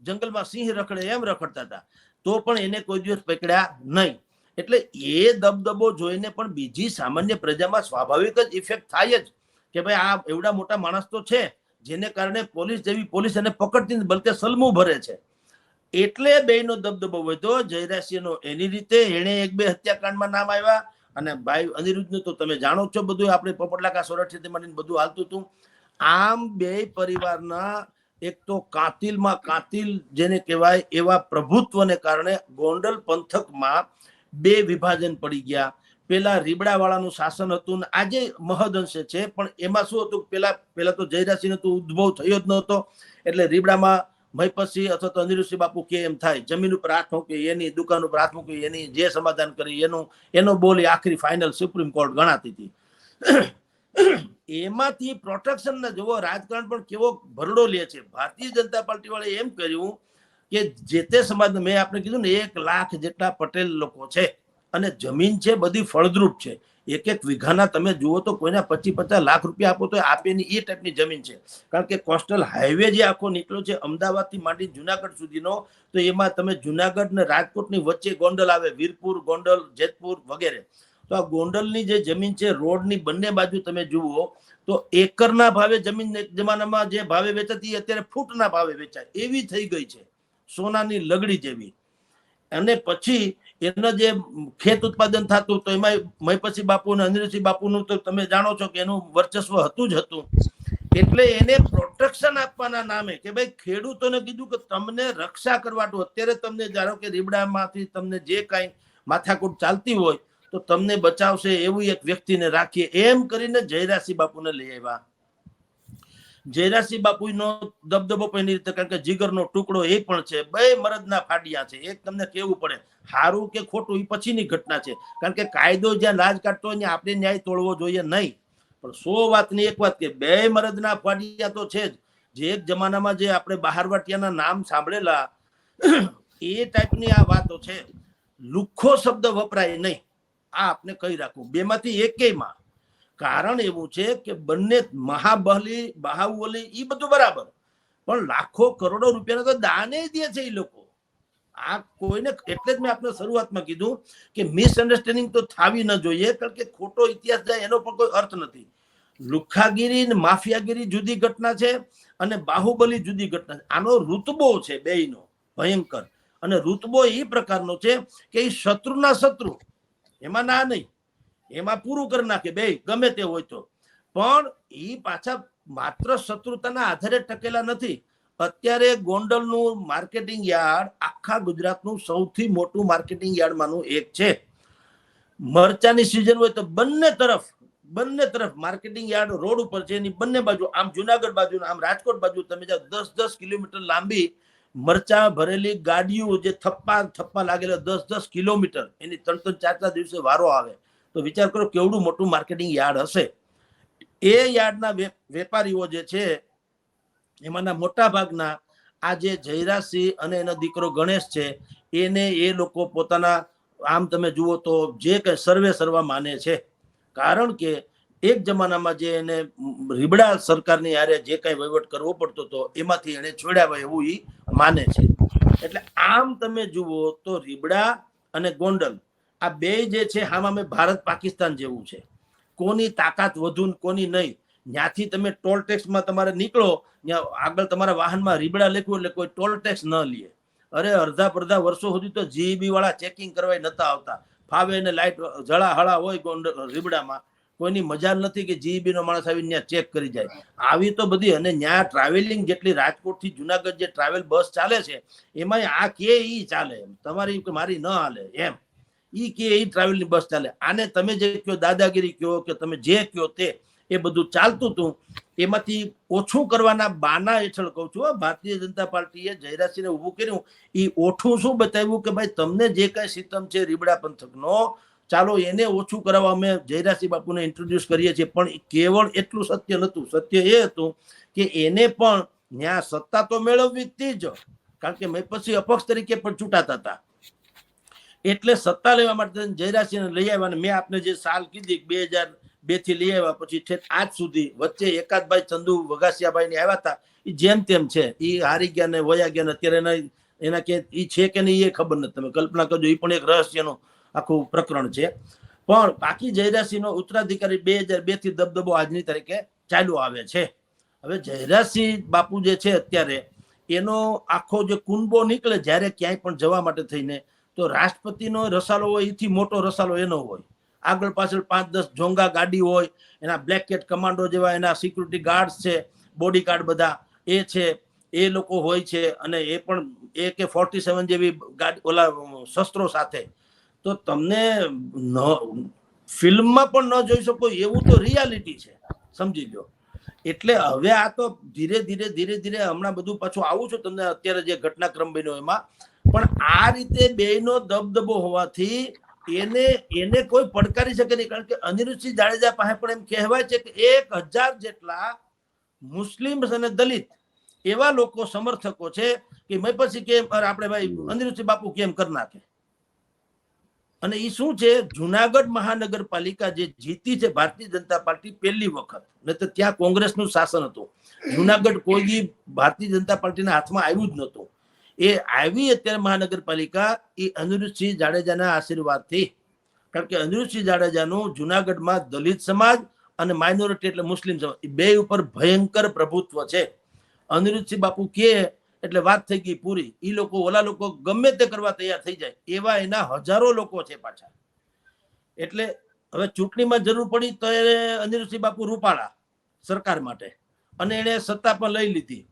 S2: જંગલમાં સિંહ રખડે એમ રખડતા હતા, તો પણ એને કોઈ દિવસ પકડ્યા નહીં. એટલે એ દબદબો જોઈને પણ બીજી સામાન્ય પ્રજામાં સ્વાભાવિક જ ઇફેક્ટ થાય જ કે ભાઈ આ એવડા મોટા માણસ તો છે જેને કારણે પોલીસ જેવી પોલીસ એને પકડતી, બલકે સલમું ભરે છે. એટલે બેયનો દબદબો વધ્યો. જયરાજસિંહનો એની રીતે, એને એક બે હત્યાકાંડમાં નામ આવ્યા, અને ભાઈ અનિરુદ્ધનું તો તમે જાણો છો બધું, આપણે પોપટલાકા સોરઠથી માંડીને બધું હાલતું હતું. આમ બે પરિવારના એક તો કાતિલમાં કાતિલ જેને કહેવાય એવા પ્રભુત્વને કારણે ગોંડલ પંથકમાં બે વિભાજન પડી ગયા. પેલા રીબડા વાળાનું શાસન હતું ને આજે મહદઅંશે છે, પણ એમાં શું હતું, પેલા તો જયરાજસિંહ તો ઉદ્ભવ થયો જ નહોતો, એટલે રીબડામાં મહિપતસિંહ અથવા તો અનિરુદ્ધસિંહ બાપુ કે એમ થાય, જમીન ઉપર હાથ મૂકી એની, દુકાન ઉપર હાથ મૂકી એની, જે સમાધાન કરી એનો બોલી આખરી ફાઇનલ સુપ્રીમ કોર્ટ ગણાતી હતી. એમાંથી પ્રોટેક્શન ને જુઓ, રાજકારણ પણ કેવો ભરડો લે છે. ભારતીય જનતા પાર્ટી વાળાએ એમ કર્યું કે જે તે સમાજ, મેં આપણે કીધું ને 1 લાખ જેટલા પટેલ લોકો છે, અને જમીન છે બધી ફળદ્રુપ છે. એક વીઘાના તમે જુઓ તો કોઈના 25-50 લાખ રૂપિયા આપો તો આપે ની એ ટાઈપની જમીન છે. કારણ કે કોસ્ટલ હાઈવે જે આખો નીકળ્યો છે અમદાવાદ થી માંડી જુનાગઢ સુધીનો, તો એમાં તમે જુનાગઢ ને રાજકોટની વચ્ચે ગોંડલ આવે, વીરપુર, ગોંડલ, જેતપુર વગેરે. તો આ ગોંડલની જે જમીન છે, રોડની બંને બાજુ તમે જુઓ તો એકરના ભાવે જમીન એક જમાનામાં જે ભાવે વેચાતી અત્યારે ફૂટના ભાવે વેચાય એવી થઈ ગઈ છે, સોનાની લગડી જેવી. અને પછી એના જે ખેત ઉત્પાદન થતું, તો એમાં મહિપતસિંહ બાપુ અને અનિરુદ્ધસિંહ બાપુનું તો તમે જાણો છો કે એનું વર્ચસ્વ હતું જ હતું. એટલે એને પ્રોટેક્શન આપવાના નામે કે ભાઈ ખેડૂતોને કીધું કે તમને રક્ષા કરવાનું, અત્યારે તમને ધારો કે રીબડામાંથી તમને જે કાંઈ માથાકૂટ ચાલતી હોય તો તમને બચાવશે એવું એક વ્યક્તિને રાખીએ, એમ કરીને જયરાજસિંહ બાપુને લઈ આવ્યા. જયરાજસિંહ બાપુનો દબદબો પણ એની રીતે, કારણ કે જીગરનો ટુકડો એ પણ છે, બે મરદના ફાડિયા છે. એક તમને કેવું પડે, સારું કે ખોટું એ પછીની ઘટના છે, કારણ કે કાયદો જ્યાં લાજ કાઢતો હોય ત્યાં આપણે ન્યાય તોડવો જોઈએ નહીં. પણ 100 વાતની એક વાત કે બે મરદના ફાડિયા તો છે જ. જે એક જમાનામાં જે આપણે બહારવાટિયાના નામ સાંભળેલા એ ટાઈપની આ વાતો છે. લુખ્ખો શબ્દ વપરાય નહીં, આ આપણે કહી રાખવું. બેમાંથી એકેયમાં કારણ એવું છે કે બંને બાહુબલી એ બધું બરાબર, પણ લાખો કરોડો રૂપિયાના તો દાને દે છે એ લોકો. આ કોઈને, એટલે જ મેં આપણે શરૂઆતમાં કીધું કે મિસઅન્ડરસ્ટેન્ડિંગ તો થવી ન જોઈએ, કારણ કે ખોટો ઇતિહાસ જાય એનો પણ કોઈ અર્થ નથી. લુખ્ખાગીરી ને માફિયાગીરી જુદી ઘટના છે, અને બાહુબલી જુદી ઘટના છે. આનો રુતબો છે બેયનો ભયંકર, અને રુતબો એ પ્રકારનો છે કે એ શત્રુના શત્રુ, એમાં ના નહીં, એમાં પૂરું કરી નાખે બે ગમે તે હોય તો. પણ એ પાછા માત્ર શત્રુતાના આધારે ટકેલા નથી. અત્યારે ગોંડલનું માર્કેટિંગ યાર્ડ આખા ગુજરાતનું સૌથી મોટું માર્કેટિંગ યાર્ડમાંનું એક છે. મરચાની સિઝન હોય તો બંને તરફ માર્કેટિંગ યાર્ડ રોડ ઉપર છે. એની બંને બાજુ, આમ જુનાગઢ બાજુ આમ રાજકોટ બાજુ તમે જાઓ, 10-10 કિલોમીટર લાંબી મરચા ભરેલી ગાડીઓ, જે થપ્પા લાગેલા 10-10 કિલોમીટર, એની 3-4 દિવસે વારો આવે. તો વિચાર કરો કેવડું મોટું માર્કેટિંગ યાર્ડ હશે. એ યાર્ડના વેપારીઓ જે છે એમાંના મોટા ભાગના આ જે જયરાજસિંહ અને એનો દીકરો ગણેશ છે, એને એ લોકો પોતાના, આમ તમે જુઓ તો જે કઈ સર્વા માને છે. કારણ કે એક જમાનામાં જે એને રીબડા સરકારની યારે જે કઈ વહીવટ કરવો પડતો હતો એમાંથી એને છોડ્યા એવું એ માને છે. એટલે આમ તમે જુઓ તો રીબડા અને ગોંડલ આ બે જે છે આમાં ભારત પાકિસ્તાન જેવું છે. કોની તાકાત વધુ ને કોની નહીં. ત્યાંથી તમે ટોલ ટેક્સમાં તમારે નીકળો, ત્યાં આગળ તમારા વાહનમાં રીબડા લખ્યું એટલે કોઈ ટોલ ટેક્સ ન લે. અરે અડધા વર્ષો સુધી તો જીઈબી વાળા ચેકિંગ કરવા નતા આવતા. ફાવે ને લાઈટ જળાહળા હોય ગોંડલ રીબડામાં, કોઈની મજાલ નથી કે જીઈબી નો માણસ આવીને ત્યાં ચેક કરી જાય. આવી તો બધી, અને ત્યાં ટ્રાવેલિંગ જેટલી રાજકોટ થી જુનાગઢ જે ટ્રાવેલ બસ ચાલે છે એમાં આ કે ઈ ચાલે, તમારી મારી ન હાલે એમ. ઈ કે ઈ ટ્રાવેલની બસ ચાલે. આને તમે જે કયો દાદાગીરી કયો કે તમે જે કયો તે, એ બધું ચાલતું હતું. એમાંથી ઓછું કરવાના બાના હેઠળ કહું છું, ભારતીય જનતા પાર્ટીએ જયરાજસિંહને ઉભું કર્યું. એ ઓછું શું બતાવ્યું કે ભાઈ તમને જે કઈ સિસ્ટમ છે રીબડા પંથકનો, ચાલો એને ઓછું કરાવવા અમે જયરાજસિંહ બાપુને ઇન્ટ્રોડ્યુસ કરીએ છીએ. પણ કેવળ એટલું સત્ય નહોતું. સત્ય એ હતું કે એને પણ ત્યાં સત્તા તો મેળવવી જ, કારણ કે મહિપતસિંહ અપક્ષ તરીકે પણ ચૂંટાતા હતા. એટલે સત્તા લેવા માટે જયરાજસિંહને લઈ આવ્યા. મેં આપને જે સાલ કીધી 2002 થી લઈ આવ્યા, પછી આજ સુધી વચ્ચે એકાદ ભાઈ ચંદુ વઘાસિયાભાઈ ને આવ્યા હતા, એ જેમ તેમ છે, એ હારી ગયા ને વયા ગયા ને અત્યારે એના કે ઈ છે કે નહીં એ ખબર નથી. તમે કલ્પના કરજો, એ પણ એક રહસ્યનું આખું પ્રકરણ છે. પણ બાકી જયરાજસિંહનો ઉત્તરાધિકારી 2002 થી દબદબો આજની તારીખે ચાલુ આવે છે. હવે જયરાજસિંહ બાપુ જે છે અત્યારે એનો આખો જે કુંડબો નીકળે જ્યારે ક્યાંય પણ જવા માટે થઈને, તો રાષ્ટ્રપતિનો રસાલો હોય એથી મોટો રસાલો એનો હોય. આગળ પાછળ 5-10 જોંગા ગાડી હોય, એના બ્લેક કેટ કમાન્ડો જેવા એના સિક્યુરિટી ગાર્ડ્સ છે, બોડી ગાર્ડ બધા એ છે, એ લોકો હોય છે. અને એ પણ AK-47 જેવી ગાડી, ઓલા શસ્ત્રો સાથે. તો તમને ફિલ્મમાં પણ ન જોઈ શકો એવું તો રિયાલિટી છે, સમજી લો. એટલે હવે આ તો ધીરે ધીરે હમણાં બધું પાછું આવું છું તમને અત્યારે જે ઘટનાક્રમ બન્યો એમાં. પણ આ રીતે બેયનો દબદબો હોવાથી એને કોઈ પડકારી શકે નહીં. કારણ કે અનિરુદ્ધસિંહ જાડેજા પાસે પણ એમ કહેવાય છે કે 1000 જેટલા મુસ્લિમ અને દલિત એવા લોકો સમર્થકો છે કે મેં પછી કેમ આપણે ભાઈ અનિરુદ્ધસિંહ બાપુ કેમ કરી નાખે. અને એ શું છે, જુનાગઢ મહાનગરપાલિકા જે જીતી છે ભારતીય જનતા પાર્ટી પહેલી વખત, ને તો ત્યાં કોંગ્રેસનું શાસન હતું. જુનાગઢ કોઈ ભારતીય જનતા પાર્ટીના હાથમાં આવ્યું જ નહોતું. એ આવી અત્યારે મહાનગરપાલિકા એ અનિરુદ્ધસિંહ જાડેજાના આશીર્વાદથી. કારણ કે અનિરુદ્ધસિંહ જાડેજાનું જુનાગઢમાં દલિત સમાજ અને માઇનોરિટી એટલે મુસ્લિમ સમાજ, એ બે ઉપર ભયંકર પ્રભુત્વ છે. અનિરુદ્ધસિંહ બાપુ કે એટલે વાત થઈ ગઈ પૂરી. એ લોકો ઓલા લોકો ગમે તે કરવા તૈયાર થઈ જાય એવા એના હજારો લોકો છે પાછા. એટલે હવે ચૂંટણીમાં જરૂર પડી તો અનિરુદ્ધસિંહ બાપુ રૂપાળા સરકાર માટે, અને એને સત્તા પણ લઈ લીધી.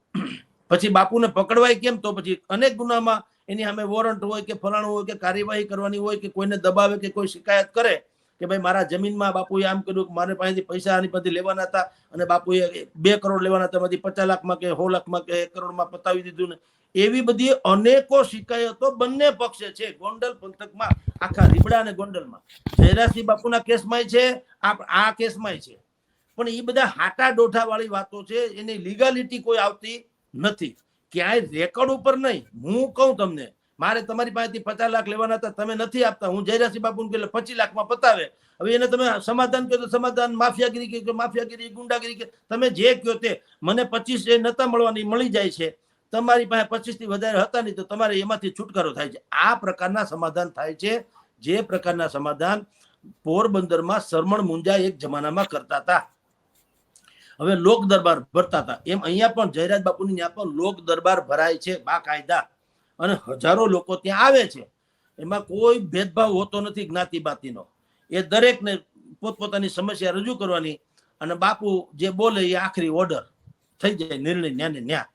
S2: પછી બાપુને પકડવાય કેમ? તો પછી અનેક ગુનામાં એની સામે વોરંટ હોય કે ફલાણું હોય કે કાર્યવાહી કરવાની હોય કે કોઈને દબાવે કે કોઈ શિકાયત કરે કે ભાઈ મારા જમીનમાં બાપુએ આમ કર્યું, મારે પાસેથી પૈસા આની પાસેથી લેવાના હતા અને બાપુએ 2 કરોડ લેવાના હતા, એમાંથી 50 લાખમાં કે 100 લાખમાં કે 1 કરોડમાં પતાવી દીધું ને. એવી બધી અનેકો શિકાયતો બંને પક્ષે છે ગોંડલ પંથકમાં, આખા રીબડા અને ગોંડલમાં. જયરાજસિંહ બાપુના કેસમાં છે, આ કેસમાં છે. પણ એ બધા હાટા ડોઠા વાળી વાતો છે, એની લીગાલિટી કોઈ આવતી નથી ક્યાંય, રેકોર્ડ ઉપર નહીં. હું કહું તમને, મારે તમારી પાસેથી 50 લાખ લેવાના હતા, તમે નથી આપતા, હું જયરાજસિંહ બાપુને કહે 25 લાખમાં પતાવે. હવે એને તમે સમાધાન કહો તો સમાધાન, માફિયાગીરી કે માફિયાગીરી, ગુંડાગીરી કે તમે જે કહો તે. મને 25 નતા મળવાની, મળી જાય છે. તમારી પાસે 25 થી વધારે હતા નહીં તો તમારે એમાંથી છુટકારો થાય છે. આ પ્રકારના સમાધાન થાય છે, જે પ્રકારના સમાધાન પોરબંદરમાં સરમણ મુંજા એક જમાનામાં કરતા હતા. હવે લોક દરબાર ભરતા હતા, એમ અહીંયા પણ જયરાજ બાપુની ત્યાં પણ લોક દરબાર ભરાય છે બાકાયદા, અને હજારો લોકો ત્યાં આવે છે. એમાં કોઈ ભેદભાવ હોતો નથી જ્ઞાતિ બાતિનો. એ દરેકને પોતપોતાની સમસ્યા રજૂ કરવાની, અને બાપુ જે બોલે એ આખરી ઓર્ડર થઈ જાય, નિર્ણય ન્યા ને ન્યા.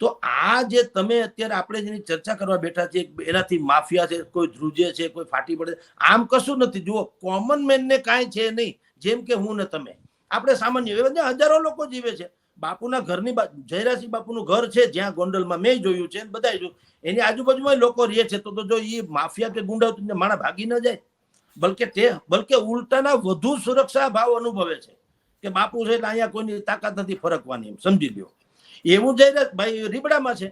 S2: તો આ જે તમે અત્યારે આપણે જેની ચર્ચા કરવા બેઠા છીએ, એનાથી માફિયા છે, કોઈ ધ્રુજે છે, કોઈ ફાટી પડે, આમ કશું નથી. જુઓ, કોમન મેનને કાંઈ છે નહીં. જેમ કે હું ને તમે, આપણે સામાન્ય હજારો લોકો જીવે છે. બાપુના ઘરની જયરાજસિંહ બાપુનું ઘર છે જ્યાં ગોંડલમાં, મેં જોયું છે, બધા જોયું. એની આજુબાજુમાં લોકો રહે છે. તો જો એ માફિયા કે ગુંડા માણા ભાગી ન જાય, બલકે ઉલટાના વધુ સુરક્ષા ભાવ અનુભવે છે કે બાપુ છે એટલે અહીંયા કોઈની તાકાત નથી ફરકવાની, એમ સમજી લ્યો. એવું જયરાજ ભાઈ રીબડામાં છે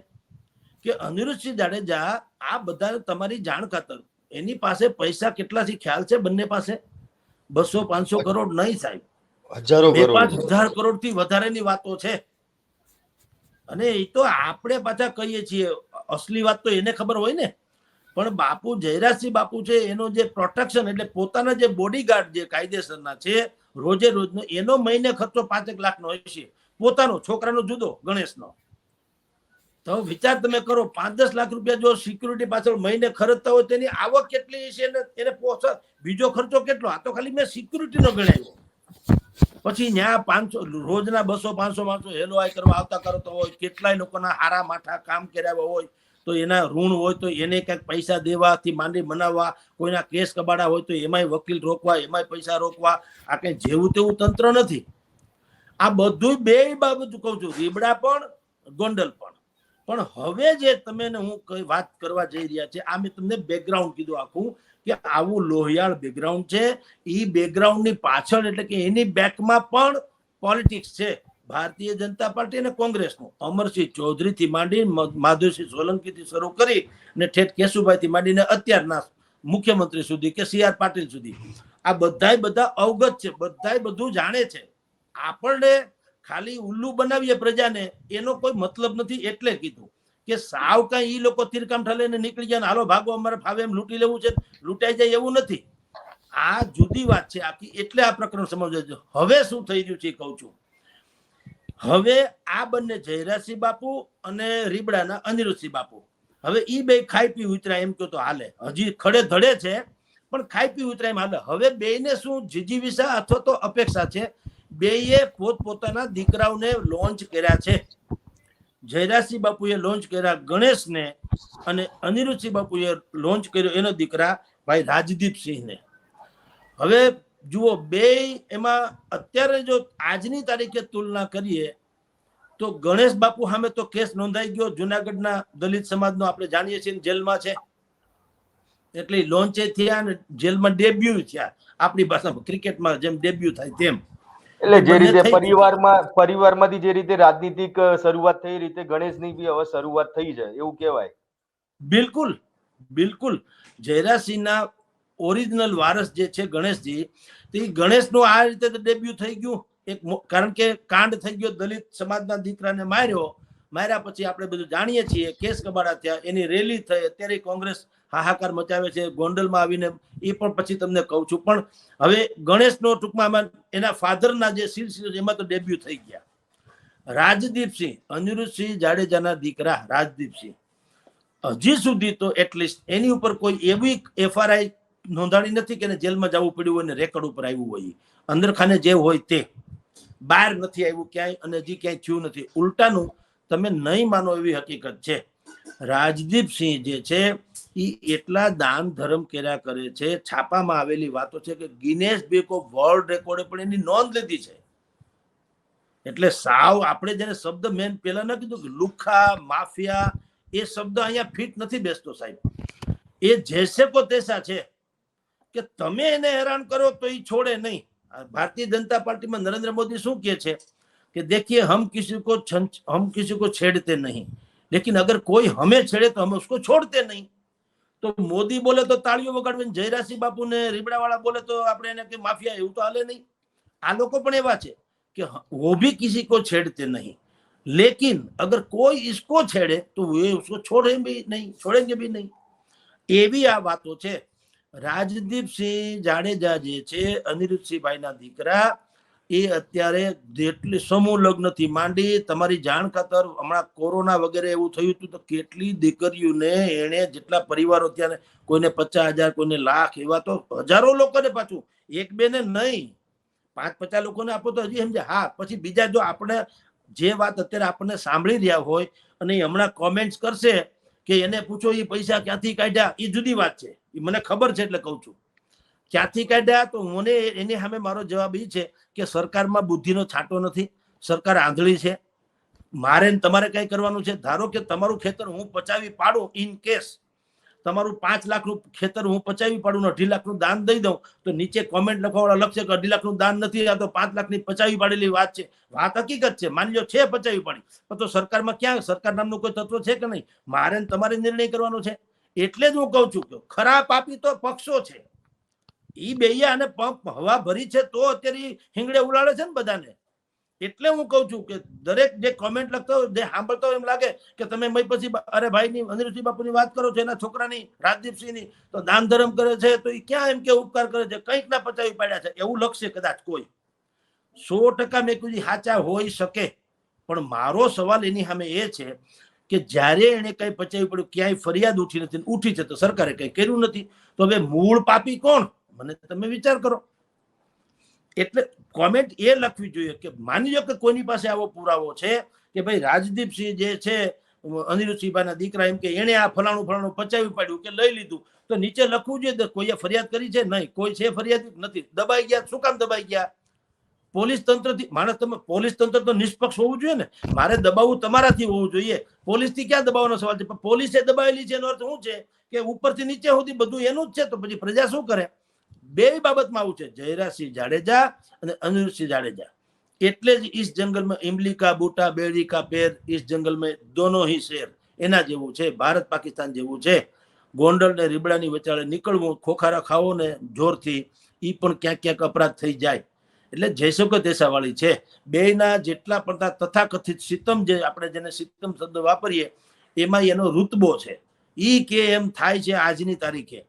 S2: કે અનિરુદ્ધસિંહ જાડેજા આ બધા તમારી જાણ ખાતર, એની પાસે પૈસા કેટલાથી ખ્યાલ છે બંને પાસે? 200-500 કરોડ નહીં સાહેબ, 2-5 કરોડ થી વધારેની વાતો છે. અને એ તો આપણે પાછા કહીએ છીએ, અસલી વાત તો એને ખબર હોય ને. પણ બાપુ જયરાજસિંહ બાપુ છે, એનો જે પ્રોટેક્શન એટલે પોતાના જે બોડીગાર્ડ જે કાયદેસરના છે રોજે રોજનો, એનો મહિને ખર્ચો 5 લાખનો હોય છે. પોતાનો છોકરાનો જુદો, ગણેશનો. તો વિચાર તમે કરો, 5-10 લાખ રૂપિયા જો સિક્યુરિટી પાછળ મહિને ખર્ચતા હોય, તેની આવક કેટલી છે એને બીજો ખર્ચો કેટલો? આ તો ખાલી મેં સિક્યુરિટીનો ગણાવ્યો. પછી ત્યાં 500 રોજના 200-500 માણસો હેલો કરવા આવતા કરતો હોય, કેટલાય લોકોના હારા માઠા કામ કર્યા હોય, તો એના ઋણ હોય તો એને કંઈક પૈસા દેવાથી માંડી બનાવવા, કોઈના કેસ કબાડા હોય તો એમાંય વકીલ રોકવા, એમાંય પૈસા રોકવા. આ કઈ જેવું તેવું તંત્ર નથી. આ બધું બે બાબત કહું છું, રીબડા પણ ગોંડલ પણ. પણ હવે જે તમે હું કઈ વાત કરવા જઈ રહ્યા છે, આ મેં તમને બેકગ્રાઉન્ડ કીધું આખું, કે આવું લોહિયાળ બેકગ્રાઉન્ડ છે. એ બેકગ્રાઉન્ડની પાછળ એટલે કે એની બેકમાં પણ પોલિટિક્સ છે, ભારતીય જનતા પાર્ટી અને કોંગ્રેસનું. અમરસિંહ ચૌધરી થી માંડી, માધવસિંહ સોલંકી થી શરૂ કરી ને ઠેઠ કેશુભાઈ થી માંડીને અત્યારના મુખ્યમંત્રી સુધી કે CR પાટીલ સુધી, આ બધા અવગત છે, બધા બધું જાણે છે. આપણને ખાલી ઉલ્લુ બનાવીએ પ્રજાને, એનો કોઈ મતલબ નથી. એટલે કીધું કે સાવ કઈ ઈ લોકો તીરકામઠા લઈને નીકળી જાય, હાલો ભાગો, અમારે ફાવે એમ લૂંટી લેવું છે, લૂંટાઈ જાય એવું નથી. આ જુદી વાત છે આખી. એટલે આ પ્રકરણ સમજાય છે. હવે શું થઈ રહ્યું છે એ કહું છું. હવે આ બંને જયરાજસિંહ બાપુ અને રીબડાના અનિરુદ્ધસિંહ બાપુ, હવે ઈ બે ખાઈ પી ઉતર્યા એમ કહો તો હાલે. હજી ખડે ધડે છે પણ ખાઈ પી ઉતર્યા એમ હાલે. હવે બેયને શું જીજીવિષા અથવા તો અપેક્ષા છે, બેયે પોતપોતાના દીકરાઓને લોન્ચ કર્યા છે. જયરાજસિંહ બાપુએ લોન્ચ કર્યા ગણેશને અને અનિરુદ્ધસિંહ બાપુએ લોન્ચ કર્યો એનો દીકરા ભાઈ રાજદીપસિંહને. હવે જુઓ બે એમાં અત્યારે જો આજની તારીખે તુલના કરીએ તો ગણેશ બાપુ સામે તો કેસ નોંધાઈ ગયો, જુનાગઢના દલિત સમાજનો આપણે જાણીએ છીએ, જેલમાં છે. એટલે લોન્ચે થયા અને જેલમાં ડેબ્યુ થયા, આપણી ભાષામાં ક્રિકેટમાં જેમ ડેબ્યુ થાય તેમ.
S1: એટલે
S2: એ
S1: જે
S2: બંને
S1: રીતે
S2: થઈ ગયું.
S1: પરિવારમાંથી જે રીતે રાજનીતિક શરૂઆત થઈ રીતે ગણેશની બી હવે શરૂઆત થઈ જાય એવું કહેવાય.
S2: બિલકુલ બિલકુલ. જયરાજસિંહના ઓરિજિનલ વારસ જે છે ગણેશજી, તે ગણેશનું આ રીતે ડેબ્યુ થઈ ગયું. એક કારણ કે કાંડ થઈ ગયો, દલિત સમાજના દીકરાને માર્યા પછી આપણે બધું જાણીએ છીએ, કેસ કબાડા થયા, એની રેલી થઈ, અત્યારે કોંગ્રેસ હાહાકાર મચાવે છે, ગોંડલમાં આવીને, એ પણ પછી તમને કહું છું. પણ હવે ગણેશનો ટૂંકમાં એના ફાધરના જે સિલસિલો એમાં તો ડેબ્યુ થઈ ગયા. રાજદીપસિંહ, અનિરુદ્ધસિંહ જાડેજાના દીકરા રાજદીપસિંહ, હજી સુધી તો એટલીસ્ટ એની ઉપર કોઈ એવી એફઆરઆઈ નોંધાણી નથી કે જેલમાં જવું પડ્યું હોય ને રેકર્ડ ઉપર આવ્યું હોય. અંદરખાને જે હોય તે બહાર નથી આવ્યું ક્યાંય, અને હજી ક્યાંય થયું નથી. ઉલટાનું તમે નહીં માનો એવી હકીકત છે, રાજદીપસિંહ જે છે એ એટલા દાન ધર્મ કર્યા કરે છે. છાપામાં આવેલી વાતો છે કે ગિનેસ બુક ઓફ વર્લ્ડ રેકોર્ડે પણ એની નોંધ લીધી છે. એટલે સાવ આપણે જેને શબ્દ મેન પેલા ના કીધું કે લુખા માફિયા, એ શબ્દ અહીંયા ફિટ નથી બેસતો સાહેબ. એ જૈસે કો તૈસા છે કે તમે એને હેરાન કરો તો એ છોડે નહીં. ભારતીય જનતા પાર્ટીમાં નરેન્દ્ર મોદી શું કહે છે કે देखिए हम किसी को छेड़ते नहीं, लेकिन अगर कोई हमें छेड़े तो हम उसको छोड़ते नहीं. તો મોદી બોલે તો તાળીઓ વગાડવી, જયરાજસિંહ બાપુ ને રીબડાવાળા બોલે તો આપણે એને કે માફિયા, એવું તો હાલે નહીં. આ લોકો પણ એવા છે कि वो भी किसी को छेड़ते नहीं, लेकिन अगर कोई इसको छेड़े तो वे उसको छोड़ेंगे भी नहीं. એવી આ વાતો છે. રાજદીપસિંહ જાડેજા જે છે અનિરુદ્ધસિંહભાઈના દીકરા, એ અત્યારે જેટલી સમૂહ લગ્નથી માંડી, તમારી જાણ ખાતર હમણાં કોરોના વગેરે એવું થયું હતું તો કેટલી દીકરીઓને એને, જેટલા પરિવારો ત્યાં, કોઈને 50,000 કોઈને લાખ, એવા તો હજારો લોકોને, પાછું એક બે ને નહીં, 5-50 લોકોને આપો તો હજી સમજે. હા, પછી બીજા જો આપણે જે વાત અત્યારે આપણને સાંભળી રહ્યા હોય અને હમણાં કોમેન્ટ્સ કરશે કે એને પૂછો એ પૈસા ક્યાંથી કાઢ્યા, એ જુદી વાત છે. એ મને ખબર છે એટલે કહું છું ક્યાંથી કાઢ્યા. તો મને એની સામે મારો જવાબ એ છે કે સરકારમાં બુદ્ધિનો છાંટો નથી, સરકાર આંધળી છે. મારે તમારે કઈ કરવાનું છે, ધારો કે તમારું ખેતર હું પચાવી પાડું, ઇન કેસ તમારું 5 લાખનું ખેતર હું પચાવી પાડું, 2.5 લાખનું દાન દઈ દઉં, તો નીચે કોમેન્ટ લખવાવાળા લખશે કે 2.5 લાખનું દાન નથી, આ તો 5 લાખની પચાવી પાડેલી વાત છે. વાત હકીકત છે, માની લો છે પચાવી પાડી, તો સરકારમાં ક્યાં સરકાર નામનું કોઈ તત્વ છે કે નહીં? મારે તમારે નિર્ણય કરવાનો છે. એટલે જ હું કહું છું કે ખરા પાપી તો પક્ષો છે, ઈ બેયા અને પંપ હવા ભરી છે તો અત્યારે હિંગડે ઉલાડે છે ને બધાને. એટલે હું કહું છું કે દરેક જે કોમેન્ટ લખતો હોય, જે સાંભળતો હોય, એમ લાગે કે તમે પછી અરે ભાઈની અનિરુદ્ધસિંહ બાપુની વાત કરો છો, એના છોકરાની રાજદીપસિંહની, તો દાન ધર્મ કરે છે તો એ ક્યાં એમ કે ઉપકાર કરે છે, કંઈક ના પચાવી પાડ્યા છે એવું લખશે કદાચ કોઈ. 100% મેં કીધું સાચા હોઈ શકે, પણ મારો સવાલ એની સામે એ છે કે જ્યારે એને કઈ પચાવી પડ્યું, ક્યાંય ફરિયાદ ઉઠી નથી, ઉઠી છે તો સરકારે કઈ કર્યું નથી, તો હવે મૂળ પાપી કોણ? મને તમે વિચાર કરો. એટલે કોમેન્ટ એ લખવી જોઈએ કે માની લો કે કોઈની પાસે આવો પુરાવો છે કે ભાઈ રાજદીપસિંહ જે છે અનિરુદ્ધસિંહભાઈના દીકરા, એમ કે એને આ ફલાણું પચાવી પાડ્યું કે લઈ લીધું, તો નીચે લખવું જોઈએ કોઈએ ફરિયાદ કરી છે? નહીં, કોઈ છે ફરિયાદ નથી. દબાઈ ગયા, શું કામ દબાઈ ગયા? પોલીસ તંત્રથી માણસ, તમે પોલીસ તંત્ર તો નિષ્પક્ષ હોવું જોઈએ ને. મારે દબાવવું તમારાથી હોવું જોઈએ, પોલીસથી ક્યાં દબાવવાનો સવાલ છે? પોલીસે દબાવેલી છે એનો અર્થ શું છે કે ઉપરથી નીચે સુધી બધું એનું જ છે, તો પછી પ્રજા શું કરે? બે બાબતમાં આવું છે, જયરાજસિંહ જાડેજા અને અનિરુદ્ધસિંહ જાડેજા. એટલે જ इस जंगल में इमली का बूटा बेड़ी का पेड़, इस जंगल में दोनों ही शेर, એના જેવું છે. ભારત પાકિસ્તાન જેવું છે. ગોંડલ ને રીબડાની વચાળે નીકળવું, ખોખારા ખાવો ને જોરથી, ઈ પણ ક્યાંક ક્યાંક અપરાધ થઈ જાય. એટલે જૈસો કે તૈસા વાળી છે. બેયના જેટલા પણ તથાકથિત સિતમ, જે આપણે જેને સિતમ શબ્દ વાપરીએ, એમાં એનો રુતબો છે. ઈ કે એમ થાય છે આજની તારીખે.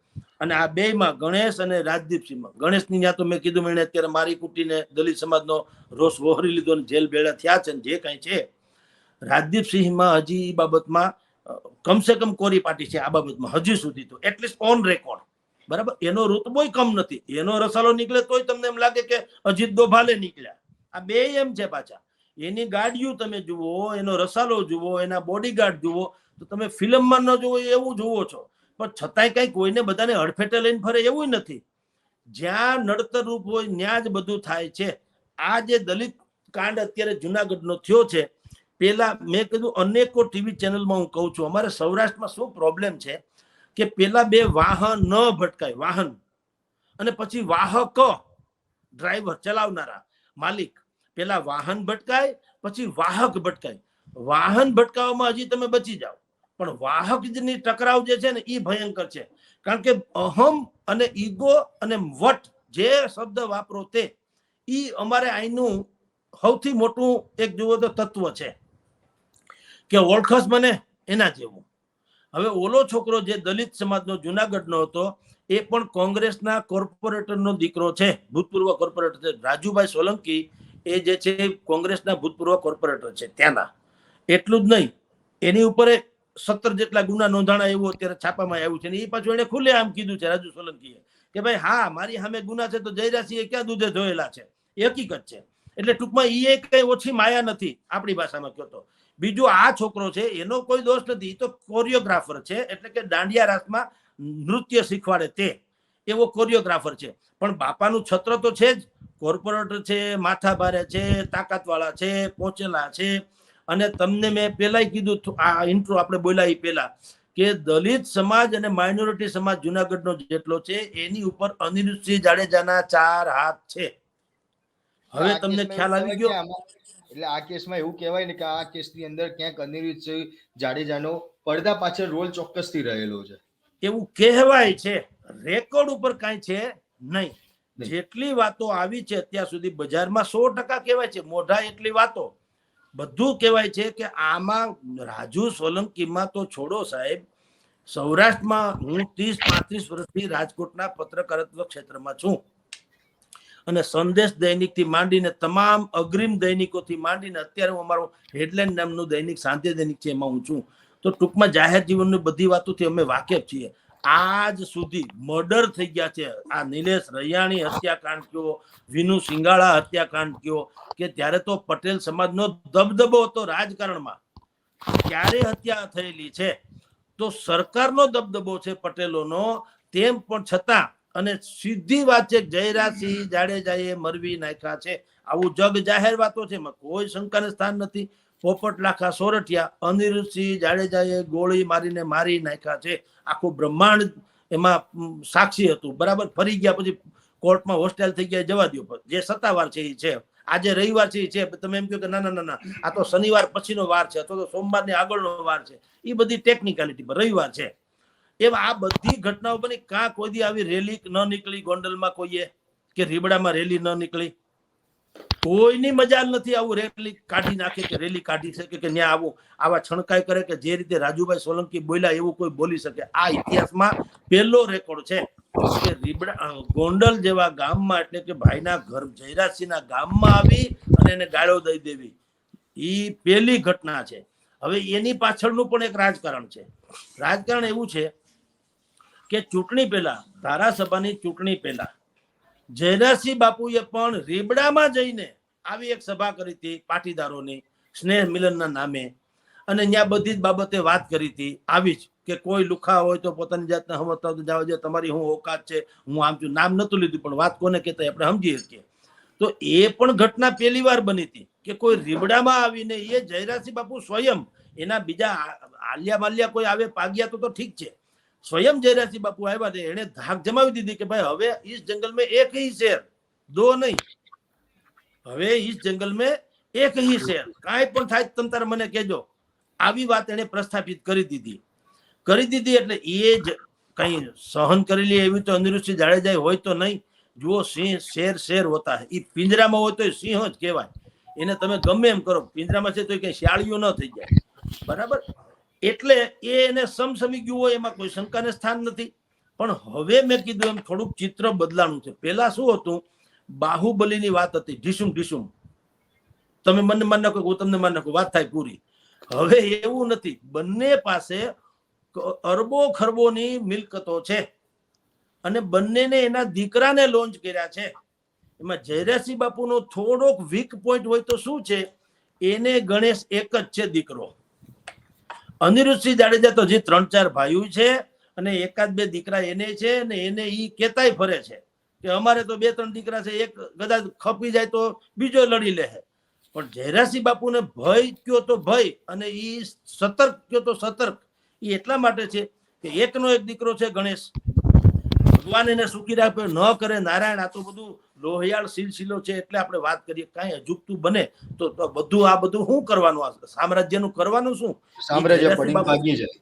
S2: અને આ બેયમાં ગણેશ અને રાજદીપસિંહમાં, ગણેશની ત્યાં તો મેં કીધું એને અત્યારે મારી કુટીને દલિત સમાજનો રોષ વહોરી લીધો અને જેલ ભેળા થયા છે ને જે કાંઈ છે. રાજદીપસિંહમાં હજી એ બાબતમાં કમસે કમ કોરી પાટી છે આ બાબતમાં હજી સુધી, તો એટલીસ્ટ ઓન રેકોર્ડ, બરાબર. એનો રુતબોય કમ નથી, એનો રસાલો નીકળે તોય તમને એમ લાગે કે અજીત દોભાલે નીકળ્યા. આ બે એમ છે પાછા. એની ગાડીઓ તમે જુઓ, એનો રસાલો જુઓ, એના બોડીગાર્ડ જુઓ, તો તમે ફિલ્મમાં ન જુઓ એવું જુઓ છો. પણ છતાંય કઈ કોઈને બધાને હડફેટે લઈને ફરે એવું નથી. જ્યાં નડતર રૂપ હોય ત્યાં જ બધું થાય છે. આ જે દલિત કાંડ અત્યારે જુનાગઢનો થયો છે, પેલા મેં કીધું અનેકો ટીવી ચેનલમાં હું કહું છું, અમારે સૌરાષ્ટ્રમાં શું પ્રોબ્લેમ છે કે પેલા બે વાહન ન ભટકાય, વાહન, અને પછી વાહક ડ્રાઈવર ચલાવનારા માલિક, પેલા વાહન ભટકાય પછી વાહક ભટકાય. વાહન ભટકાવવામાં હજી તમે બચી જાઓ, પણ વાહક ની ટકરાવ જે છે ને એ ભયંકર છે. કારણ કે અહમ અને ઈગો અને વટ જે શબ્દ વાપરો તે ઈ અમારે અહીંનું સૌથી મોટું એક જુઓ તો તત્વ છે કે ઓળખસ મને એના જેવું. હવે ઓલો છોકરો જે દલિત સમાજનો જુનાગઢનો હતો એ પણ કોંગ્રેસના કોર્પોરેટરનો દીકરો છે, ભૂતપૂર્વ કોર્પોરેટર છે. રાજુભાઈ સોલંકી એ જે છે કોંગ્રેસના ભૂતપૂર્વ કોર્પોરેટર છે ત્યાંના. એટલું જ નહીં, એની ઉપર 17 જેટલા ગુના નોંધાણા એવું અત્યારે છાપામાં આવ્યું છે. એ પાછું એને ખુલ્લે આમ કીધું છે રાજુ સોલંકીએ કે ભાઈ હા મારી સામે ગુના છે તો જયરાસિંહે ક્યાં દૂધે ધોયેલા છે, એ હકીકત છે. એટલે ટૂંકમાં એ કઈ ઓછી માયા નથી આપણી ભાષામાં કહો તો. બીજું આ છોકરો છે એનો કોઈ દોષ નથી, એ તો કોરિયોગ્રાફર છે, એટલે કે દાંડિયા રાસમાં નૃત્ય શીખવાડે તે એવો કોરિયોગ્રાફર છે. પણ બાપાનું છત્ર તો છે જ, કોર્પોરેટર છે, માથા ભારે છે, તાકાતવાળા છે, પહોંચેલા છે. અને તમને મેં પેલા કીધું આ ઇન્ટ્રો આપણે બોલ્યા એ પેલા કે દલિત સમાજ અને માઇનોરિટી સમાજ જુનાગઢનો જેટલો છે એની ઉપર અનિરુદ્ધસિંહ જાડેજાના 4 હાથ છે. હવે તમને ખ્યાલ આવી ગયો.
S1: એટલે આ કેસમાં એવું કહેવાય ને કે આ કેસની અંદર ક્યાંક અનિરુદ્ધસિંહ જાડેજાનો પડદા પાછળ રોલ ચોક્કસથી રહેલો છે
S2: એવું કહેવાય છે. રેકોર્ડ ઉપર કાંઈ છે નહીં. જેટલી વાતો આવી છે અત્યાર સુધી બજારમાં 100% કહેવાય છે, મોઢા એટલી વાતો, બધું કહેવાય છે કે આમાં રાજુ સોલંકીમાં તો છોડો સાહેબ. સૌરાષ્ટ્રમાં હું 30-35 વર્ષથી રાજકોટના પત્રકારત્વ ક્ષેત્રમાં છું અને સંદેશ દૈનિકથી માંડીને તમામ અગ્રીમ દૈનિકોથી માંડીને અત્યારે હું અમારું હેડલાઇન નામનું દૈનિક સાંધ્ય દૈનિક છે એમાં હું છું. તો ટૂંકમાં જાહેર જીવનની બધી વાતોથી અમે વાકેફ છીએ. આજ સુધી મર્ડર થઈ ગયા છે. આ નિલેશ રૈયાણી હત્યાકાંડ કયો, વિનુ સિંગાળા હત્યાકાંડ કયો, કે ત્યારે તો પટેલ સમાજનો દબદબો હતો રાજકારણમાં, ક્યારે હત્યા થયેલી છે. તો સરકારનો દબદબો છે પટેલોનો, તેમ પણ છતાં અને સીધી વાત છે જયરાજસિંહ જાડેજાએ મરવી નાખ્યા છે. આવું જગ જાહેર વાતો છે, એમાં કોઈ શંકાને સ્થાન નથી. પોપટ લાખા સોરઠિયા અનિરુદ્ધસિંહ જાડેજાએ ગોળી મારીને મારી નાખ્યા છે. આખું બ્રહ્માંડ એમાં સાક્ષી હતું, બરાબર. ફરી ગયા પછી કોર્ટમાં હોસ્ટેલ થઈ ગયા, જવા દો. જે સત્તાવાર છે એ છે. આજે રવિવાર છે એ છે, તમે એમ કહો કે ના ના ના આ તો શનિવાર પછીનો વાર છે અથવા તો સોમવારની આગળનો વાર છે, એ બધી ટેકનિકાલિટી પર રવિવાર છે. એવા આ બધી ઘટનાઓ બની. કાં કોઈ દી આવી રેલી ન નીકળી ગોંડલમાં કોઈએ, કે રીબડામાં રેલી ન નીકળી? કોઈની મજાલ નથી આવું રેલી કાઢી નાખે કે રેલી કાઢી શકે કે ત્યાં આવું આવા છણકાઈ કરે કે જે રીતે રાજુભાઈ સોલંકી બોલ્યા એવું કોઈ બોલી શકે. આ ઇતિહાસમાં પહેલો રેકોર્ડ છે કે રીબડા ગોંડલ જેવા ગામમાં, એટલે કે ભાઈના ઘર જયરાજસિંહના ગામમાં આવી અને એને ગાળો દઈ દેવી, એ પહેલી ઘટના છે. હવે એની પાછળનું પણ એક રાજકારણ છે. રાજકારણ એવું છે કે ચૂંટણી પહેલા, ધારાસભાની ચૂંટણી પહેલા જયરાજસિંહ બાપુએ પણ રીબડામાં જઈને આવી એક સભા કરી હતી પાટીદારોની, સ્નેહ મિલનના નામે, અને ત્યાં બધી જ બાબતે વાત કરી હતી. આવી જ કે કોઈ લુખા હોય તો પોતાની જાતને સમજતા તો જાવ જે તમારી હું ઓકાત છે, હું આમ છું. નામ નતું લીધું પણ વાત કોને કહેતા આપણે સમજી શકીએ. તો એ પણ ઘટના પહેલી વાર બની હતી કે કોઈ રીબડામાં આવીને, એ જયરાજસિંહ બાપુ સ્વયં, એના બીજા આલિયા માલિયા કોઈ આવે પાગ્યા તો ઠીક છે, स्वयं जयराजसिंह बापू આવ્યા ને એને ધાક જમાવી દીધી કે ભાઈ હવે इस जंगल में एक ही शेर, दो नहीं, હવે इस जंगल में एक ही शेर, કાંઈ પણ થાય તમ તારે મને કહેજો. આવી વાત એને પ્રસ્થાપિત કરી દીધી. એટલે એ જ કઈ સહન કરેલી એવી તો અનિરુદ્ધસિંહ જાડેજા હોય તો નહીં. જુઓ, સિંહ શેર શેર હોતા હે. એ પિંજરામાં હોય તો સિંહ જ કહેવાય. એને તમે ગમે એમ કરો, પિંજરામાં છે તો કઈ શિયાળીઓ ન થઈ જાય, બરાબર. એટલે એને સમસમી ગયું હોય એમાં કોઈ શંકાને સ્થાન નથી. પણ હવે મેં કીધું એમ થોડુંક ચિત્ર બદલાણું છે. પેલા શું હતું, બાહુબલીની વાત હતી, ઢીસુમ ઢીસુમ, તમે મને માન નાખો, હું તમને માન નાખું, વાત થાય પૂરી. હવે એવું નથી, બંને પાસે અરબો ખરબોની મિલકતો છે અને બંનેને એના દીકરાને લોન્ચ કર્યા છે. એમાં જયરાજસિંહ બાપુનો થોડોક વીક પોઈન્ટ હોય તો શું છે, એને ગણેશ એક જ છે દીકરો. અનિરુદ્ધસિંહ જાડેજા તો જે 3-4 ભાઈઓ છે અને એકાદ બે દીકરા એને છે, ને એને ઈ કેતાય ફરે છે કે અમારે તો 2-3 દીકરા છે, એક કદાચ ખપી જાય તો બીજો લડી લે. પણ જયરાજસિંહ બાપુને ભય કયો તો ભય અને ઈ સતર્ક કયો તો સતર્ક. ઈ એટલા માટે છે કે એકનો એક દીકરો છે ગણેશ, ભગવાન એને સુખી રાખે ન કરે નારાયણ. આ તો બધું લોહિયાળ સિલસિલો છે, એટલે આપણે વાત કરીએ કાંઈ અજુગતું બને તો બધું આ બધું શું કરવાનું, આ સામ્રાજ્યનું કરવાનું શું?
S1: સામ્રાજ્ય પડીને ભાગી જાય.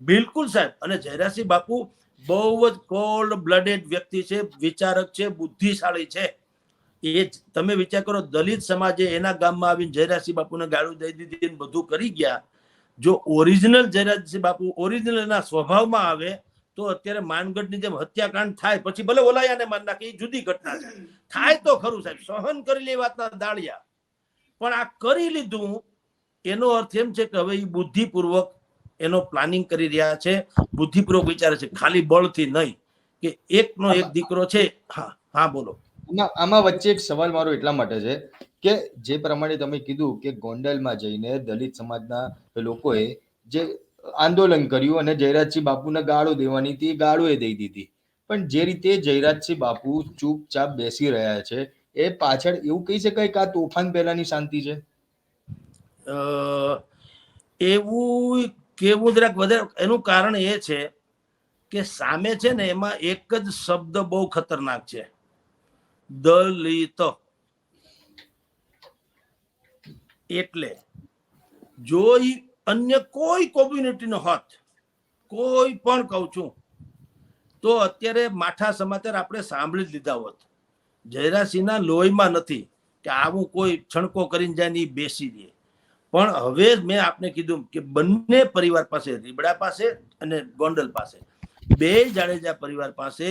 S2: બિલકુલ સાહેબ. અને જયરાજસિંહ બાપુ બહુ જ કોલ્ડ બ્લડેડ વ્યક્તિ છે, વિચારક છે, બુદ્ધિશાળી છે. એ તમે વિચાર કરો, દલિત સમાજે એના ગામમાં આવીને જયરાજસિંહ બાપુને ગાળું દઈ દીધી, બધું કરી ગયા. જો ઓરિજિનલ જયરાજસિંહ બાપુ ઓરિજિનલ એના સ્વભાવમાં આવે તો અત્યારે માનગઢની જેમ હત્યાકાંડ થાય, પછી ભલે ઓલાયાને માન નાખે, એ જુદી ઘટના છે, થાય તો ખરું સાહેબ, સહન કરી લે વાતના દાળિયા. પણ આ કરી લીધું એનો અર્થ એમ છે કે હવે એ બુદ્ધિપૂર્વક એનો પ્લાનિંગ કરી રહ્યા છે, બુદ્ધિપૂર્વક વિચારે છે, ખાલી બળથી નહીં કે એકનો એક દીકરો છે. હા હા બોલો.
S1: આમાં વચ્ચે એક સવાલ મારો એટલા માટે છે કે જે પ્રમાણે તમે કીધું કે ગોંડલમાં જઈને દલિત સમાજના લોકોએ જે આંદોલન કર્યું અને જયરાજસિંહ બાપુને ગાળો દેવાની હતી, ગાળો એ દઈ દીધી. પણ જે રીતે જયરાજસિંહ બાપુ ચૂપચાપ બેસી રહ્યા છે, એ પાછળ એવું કહી શકાય કે આ તોફાન પહેલાની શાંતિ છે?
S2: એવું કેવું જરાક વધારે, એનું કારણ એ છે કે સામે છે ને એમાં એક જ શબ્દ બહુ ખતરનાક છે, દલિત. એટલે જો અન્ય કોઈ કોમ્યુનિટીનો હોત, કોઈ પણ કહું છું, તો અત્યારે માઠા સમાચાર આપણે સાંભળી જ લીધા હોત. જયરાજસિંહના લોહીમાં નથી કે આવું કોઈ છણકો કરીને જાય ને ઈ બેસી દે. પણ હવે મેં આપને કીધું કે બંને પરિવાર પાસે, રીબડા પાસે અને ગોંડલ પાસે, બે જાડેજા પરિવાર પાસે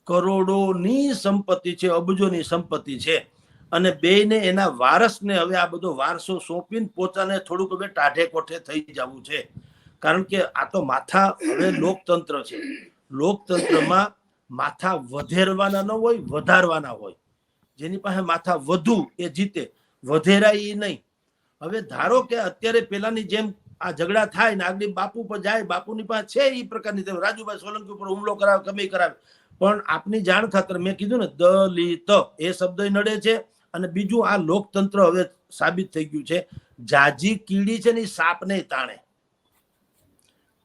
S2: કરોડોની સંપત્તિ છે, અબજોની સંપત્તિ છે. અને બેયને એના વારસને હવે આ બધો વારસો સોંપીને પોતાને થોડુંક હવે ટાઢે કોઠે થઈ જવું છે. કારણ કે આ તો માથા હવે લોકતંત્ર છે. લોકતંત્રમાં માથા વધેરવાના ન હોય, વધારવાના હોય. જેની પાસે માથા વધુ એ જીતે, વધેરાય એ નહીં. હવે ધારો કે અત્યારે પેલાની જેમ આ ઝઘડા થાય ને આગળ બાપુ પર જાય, બાપુની પાસે છે એ પ્રકારની, રાજુભાઈ સોલંકી ઉપર હુમલો કરાવે, ગમે કરાવે, પણ આપની જાણ ખાતર મેં કીધું ને, દલિત એ શબ્દ નડે છે. અને બીજું, આ લોકતંત્ર હવે સાબિત થઈ ગયું છે, જાજી કીડી છે ને સાપ નહીં તાણે.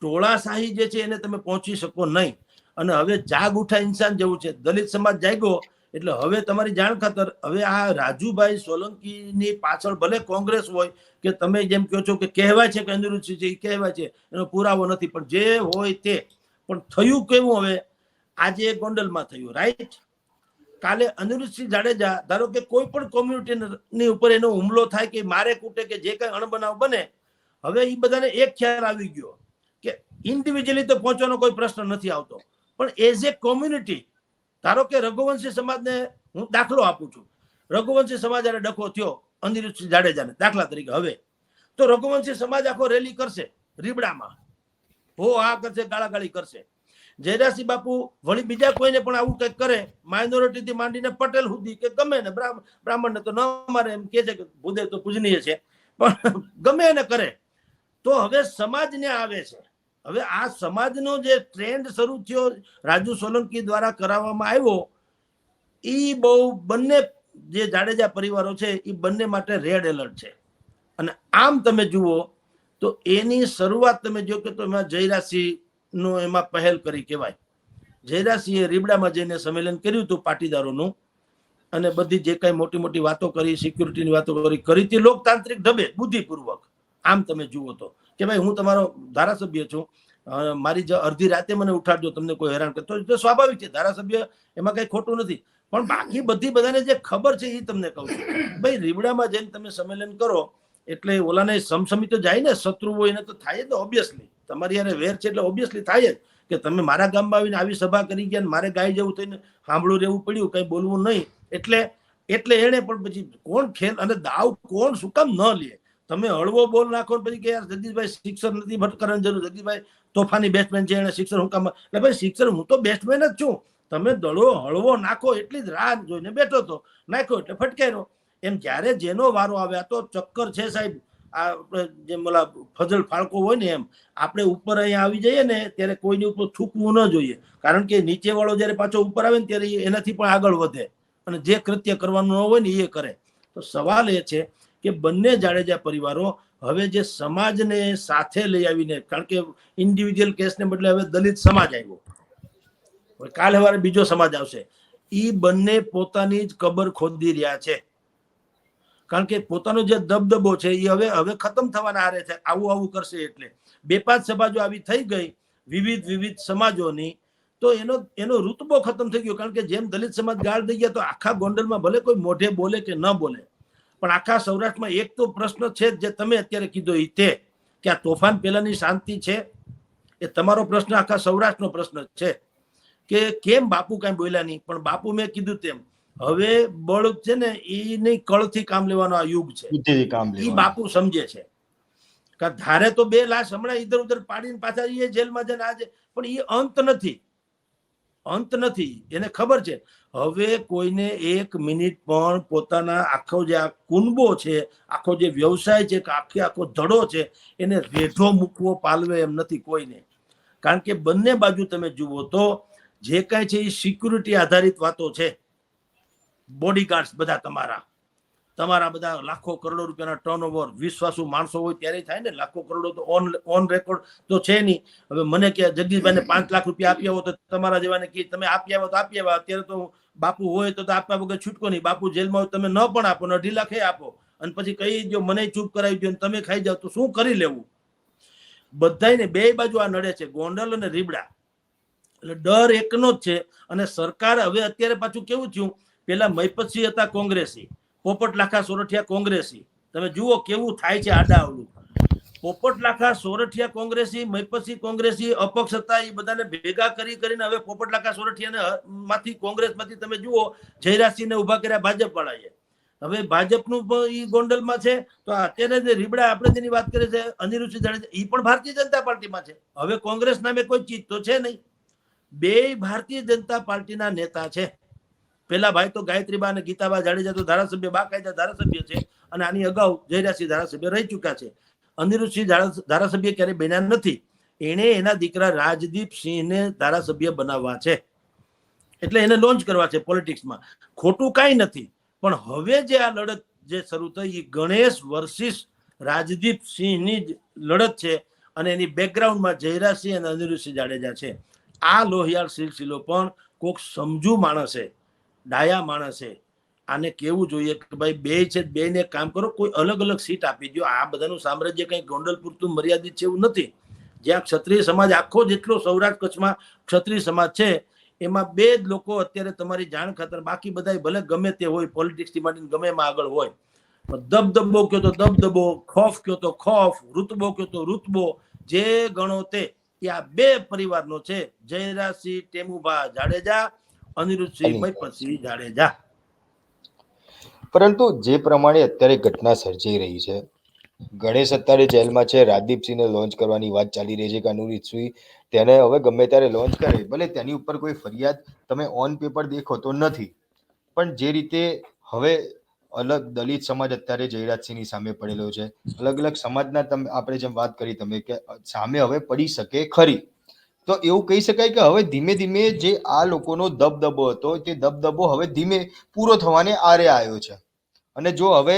S2: ટોળાશાહી જે છે એને તમે પહોંચી શકો નહીં. અને હવે જાગ ઉઠા ઇન્સાન જેવું છે, દલિત સમાજ જાગ્યો. એટલે હવે તમારી જાણ ખાતર, હવે આ રાજુભાઈ સોલંકીની પાછળ ભલે કોંગ્રેસ હોય કે તમે જેમ કહો છો કે કહેવાય છે કે અનિરુદ્ધસિંહ છે, એ કહેવાય છે, એનો પુરાવો નથી, પણ જે હોય તે. પણ થયું કેવું, હવે આજે ગોંડલમાં થયું, રાઈટ. કાલે અનિરુદ્ધસિંહ જાડેજા, ધારો કે કોઈ પણ કોમ્યુનિટીની ઉપર એનો હુમલો થાય કે મારે કૂટે કે જે કઈ અણબનાવ બને, હવે એ બધાને એક ખ્યાલ આવી ગયો કે ઇન્ડિવિજ્યુઅલી તો પહોંચવાનો કોઈ પ્રશ્ન નથી આવતો, પણ એઝ એ કોમ્યુનિટી, ધારો કે રઘુવંશી સમાજને હું દાખલો આપું છું, રઘુવંશી સમાજ જયારે ડખો થયો અનિરુદ્ધસિંહ જાડેજાને દાખલા તરીકે, હવે તો રઘુવંશી સમાજ આખો રેલી કરશે રીબડામાં, હો આ કરશે, ગાળાગાળી કરશે. જયરાજસિંહ બાપુ વળી બીજા કોઈને પણ આવું કંઈક કરે, માઇનોરિટી થી માંડીને પટેલ સુધી કે ગમે ને, બ્રાહ્મણને તો ન મારે, એમ કે છે કે ભૂદેવ તો પૂજનીય છે, પણ ગમે એને કરે, તો હવે સમાજને આવે છે. હવે આ સમાજનો જે ટ્રેન્ડ શરૂ થયો રાજુ સોલંકી દ્વારા કરાવવામાં આવ્યો, એ બહુ બંને જે જાડેજા પરિવારો છે એ બંને માટે રેડ એલર્ટ છે. અને આમ તમે જુઓ તો એની શરૂઆત તમે જો કે તો એમાં જયરાજસિંહ નો એમાં પહેલ કરી કહેવાય. જયરાજસિંહે રીબડામાં જઈને સંમેલન કર્યું હતું પાટીદારોનું, અને બધી જે કઈ મોટી મોટી વાતો કરી, સિક્યુરિટીની વાતો કરી હતી લોકતાંત્રિક ઢબે, બુદ્ધિપૂર્વક. આમ તમે જુઓ તો કે ભાઈ હું તમારો ધારાસભ્ય છું, મારી અડધી રાતે મને ઉઠાડજો, તમને કોઈ હેરાન કરતો, તો સ્વાભાવિક છે, ધારાસભ્ય એમાં કઈ ખોટું નથી. પણ બાકી બધી બધાને જે ખબર છે એ તમને કહું છું, ભાઈ રીબડામાં જઈને તમે સંમેલન કરો એટલે ઓલાને સમસમી તો જાય ને, શત્રુ હોય એને તો થાય જ ને, ઓબ્વિયસલી. તમારી યારે વેર છે એટલે ઓબ્વિયસલી થાય જ કે તમે મારા ગામમાં આવીને આવી સભા કરી ગયા, મારે ગાય જેવું થઈને સાંભળું રહેવું પડ્યું, કઈ બોલવું નહીં. એટલે એને પણ પછી કોણ ખેલ અને દાવ કોણ શું કામ ન લે? તમે હળવો બોલ નાખો પછી કે યાર જગદીશભાઈ સિક્સર નથી ભટકવાની જરૂર, જગદીશભાઈ તોફાની બેટ્સમેન છે, એને સિક્સર હું કામ? એટલે ભાઈ સિક્સર હું તો બેટ્સમેન જ છું. તમે દડો હળવો નાખો એટલી જ રાહ જોઈને બેઠો હતો, નાખ્યો એટલે ફટકાર્યો. એમ જ્યારે જેનો વારો આવે, આ તો ચક્કર છે સાહેબ. આ જેમ ઓલા ફજલ ફાળકો હોય ને એમ આપણે ઉપર અહીંયા આવી જઈએ ને ત્યારે કોઈની ઉપર થૂકવું ન જોઈએ, કારણ કે નીચે વાળો જયારે પાછો ઉપર આવે ને ત્યારે એનાથી પણ આગળ વધે અને જે કૃત્ય કરવાનું ન હોય ને એ કરે. તો સવાલ એ છે કે બંને જાડેજા પરિવારો હવે જે સમાજને સાથે લઈ આવીને, કારણ કે ઇન્ડિવિજ્યુઅલ કેસને બદલે હવે દલિત સમાજ આવ્યો, કાલે સવારે બીજો સમાજ આવશે, એ બંને પોતાની જ કબર ખોદી રહ્યા છે. કારણ કે પોતાનો જે દબદબો છે એ હવે ખતમ થવાના આરે છે. આવું કરશે એટલે 2-5 સભા જો આવી થઈ ગઈ વિવિધ સમાજોની, તો એનો ઋતબો ખતમ થઈ ગયો. કારણ કે જેમ દલિત સમાજ ગાળ દઈ ગયા, તો આખા ગોંડલમાં ભલે કોઈ મોઢે બોલે કે ન બોલે, પણ આખા સૌરાષ્ટ્રમાં એક તો પ્રશ્ન છે જે તમે અત્યારે કીધો એ તે કે આ તોફાન પહેલાની શાંતિ છે. એ તમારો પ્રશ્ન આખા સૌરાષ્ટ્રનો પ્રશ્ન છે કે કેમ બાપુ કઈ બોલ્યા નહીં. પણ બાપુ મેં કીધું તેમ હવે બળ છે ને એ નહીં, કળથી કામ લેવાનો આ યુગ છે. એ બાપુ સમજે છે કે ધારે તો 2 લાશ હમણાં ઇધર ઉધર પાડીને પાછા એ જેલમાં જઈને આજે, પણ એ અંત નથી. એને ખબર છે હવે કોઈને 1 મિનિટ પણ પોતાના આખો જે આ કુનબો છે, આખો જે વ્યવસાય છે કે આખો ધડો છે, એને રેઢો મૂકવો પાલવે એમ નથી કોઈને. કારણ કે બંને બાજુ તમે જુઓ તો જે કાંઈ છે એ સિક્યુરિટી આધારિત વાતો છે. બોડીગાર્ડ્સ બધા તમારા બધા લાખો કરોડો રૂપિયાના ટર્નઓવર, વિશ્વાસુ માણસો હોય ત્યારે થાય ને. લાખો કરોડો તો ઓન રેકોર્ડ તો છે નહીં. હવે મને કે જગદીશભાઈને 5 લાખ રૂપિયા આપી આવો, તો તમારા જેવાને કે તમે આપી આવો તો આપી આવો. અત્યારે તો બાપુ હોય તો આપ્યા વગર છૂટકો નહીં. બાપુ જેલમાં હોય તમે ન પણ આપો, 2.5 લાખ આપો, અને પછી કહી દો મને ચૂપ કરાવી દો, તમે ખાઈ જાવ, તો શું કરી લેવું? બધાને 2 બાજુ આ નડે છે, ગોંડલ અને રીબડા. એટલે ડર એકનો જ છે. અને સરકાર હવે અત્યારે પાછું કેવું થયું, પેલા મહિપતસિંહ હતા કોંગ્રેસી, પોપટ લાખા સોરઠિયા કોંગ્રેસી. તમે જુઓ કેવું થાય છે આડાઅવળું. પોપટ લાખા સોરઠિયા કોંગ્રેસી, મહિપતસિંહ કોંગ્રેસી, અપક્ષ હતા, એ બધાને ભેગા કરીને હવે પોપટ લાખા સોરઠિયાને માંથી કોંગ્રેસમાંથી તમે જુઓ જયરાજસિંહને ઉભા કર્યા ભાજપ વાળાએ. હવે ભાજપનું એ ગોંડલમાં છે. તો અત્યારે જે રીબડા આપણે જેની વાત કરીએ છીએ અનિરુદ્ધસિંહ જાડેજા, એ પણ ભારતીય જનતા પાર્ટીમાં છે. હવે કોંગ્રેસ નામે કોઈ ચીજ તો છે નહીં. 2 ભારતીય જનતા પાર્ટીના નેતા છે. પેલા ભાઈ તો ગાયત્રીબા અને ગીતાબા જાડેજા તો ધારાસભ્ય, બાકાયદા ધારાસભ્ય છે, અને આની અગાઉ જયરાજસિંહ ધારાસભ્ય રહી ચુક્યા છે. અનિરુદ્ધસિંહ ધારાસભ્ય ક્યારેય બન્યા નથી. એને એના દીકરા રાજદીપસિંહને ધારાસભ્ય બનાવવા છે, એટલે એને લોન્ચ કરવા છે પોલિટિક્સમાં. ખોટું કાંઈ નથી. પણ હવે જે આ લડત જે શરૂ થઈ, એ ગણેશ વર્સિસ રાજદીપસિંહની જ લડત છે, અને એની બેકગ્રાઉન્ડમાં જયરાજસિંહ અને અનિરુદ્ધસિંહ જાડેજા છે. આ લોહિયાળ સિલસિલો પણ કોઈક સમજુ માણસે, ડાયા માણસે આને કેવું જોઈએ કે ભાઈ 2 છે, 2ને કામ કરો, કોઈ અલગ સીટ આપી દો. આ બધાનું સામ્રાજ્ય કઈ ગોંડલ પૂરતું મર્યાદિત છે એવું નથી. જ્યાં ક્ષત્રિય સમાજ આખો જેટલો સૌરાષ્ટ્ર કચ્છમાં ક્ષત્રિય સમાજ છે, એમાં 2 જ લોકો અત્યારે તમારી જાણ ખાતર, બાકી બધા ભલે ગમે તે હોય, પોલિટિક્સ થી માંડીને ગમે એમાં આગળ હોય, દબદબો કયો તો દબદબો, ખોફ કયો તો ખોફ, ઋતબો કયો તો ઋતબો, જે ગણો તે આ 2 પરિવારનો છે. જયરાજસિંહ ટેમુભા જાડેજા, અનિરુદ્ધસિંહ મહિપતસિંહ જાડેજા.
S1: પરંતુ જે પ્રમાણે અત્યારે ઘટના સર્જાઈ રહી છે, ગણેશ અત્યારે જેલમાં છે, રાજદીપસિંહને લોન્ચ કરવાની વાત ચાલી રહી છે કે અનિરુદ્ધસિંહ તેને હવે ગમે ત્યારે લોન્ચ કરે, ભલે તેની ઉપર કોઈ ફરિયાદ તમે ઓન પેપર દેખો તો નથી, પણ જે રીતે હવે અલગ દલિત સમાજ અત્યારે જયરાજસિંહની સામે પડેલો છે, અલગ સમાજના આપણે જેમ વાત કરી તમે કે સામે હવે પડી શકે ખરી, તો એવું કહી શકાય કે હવે ધીમે ધીમે જે આ લોકોનો દબદબો હતો, તે દબદબો હવે ધીમે પૂરો થવાને આરે આવ્યો છે. અને જો હવે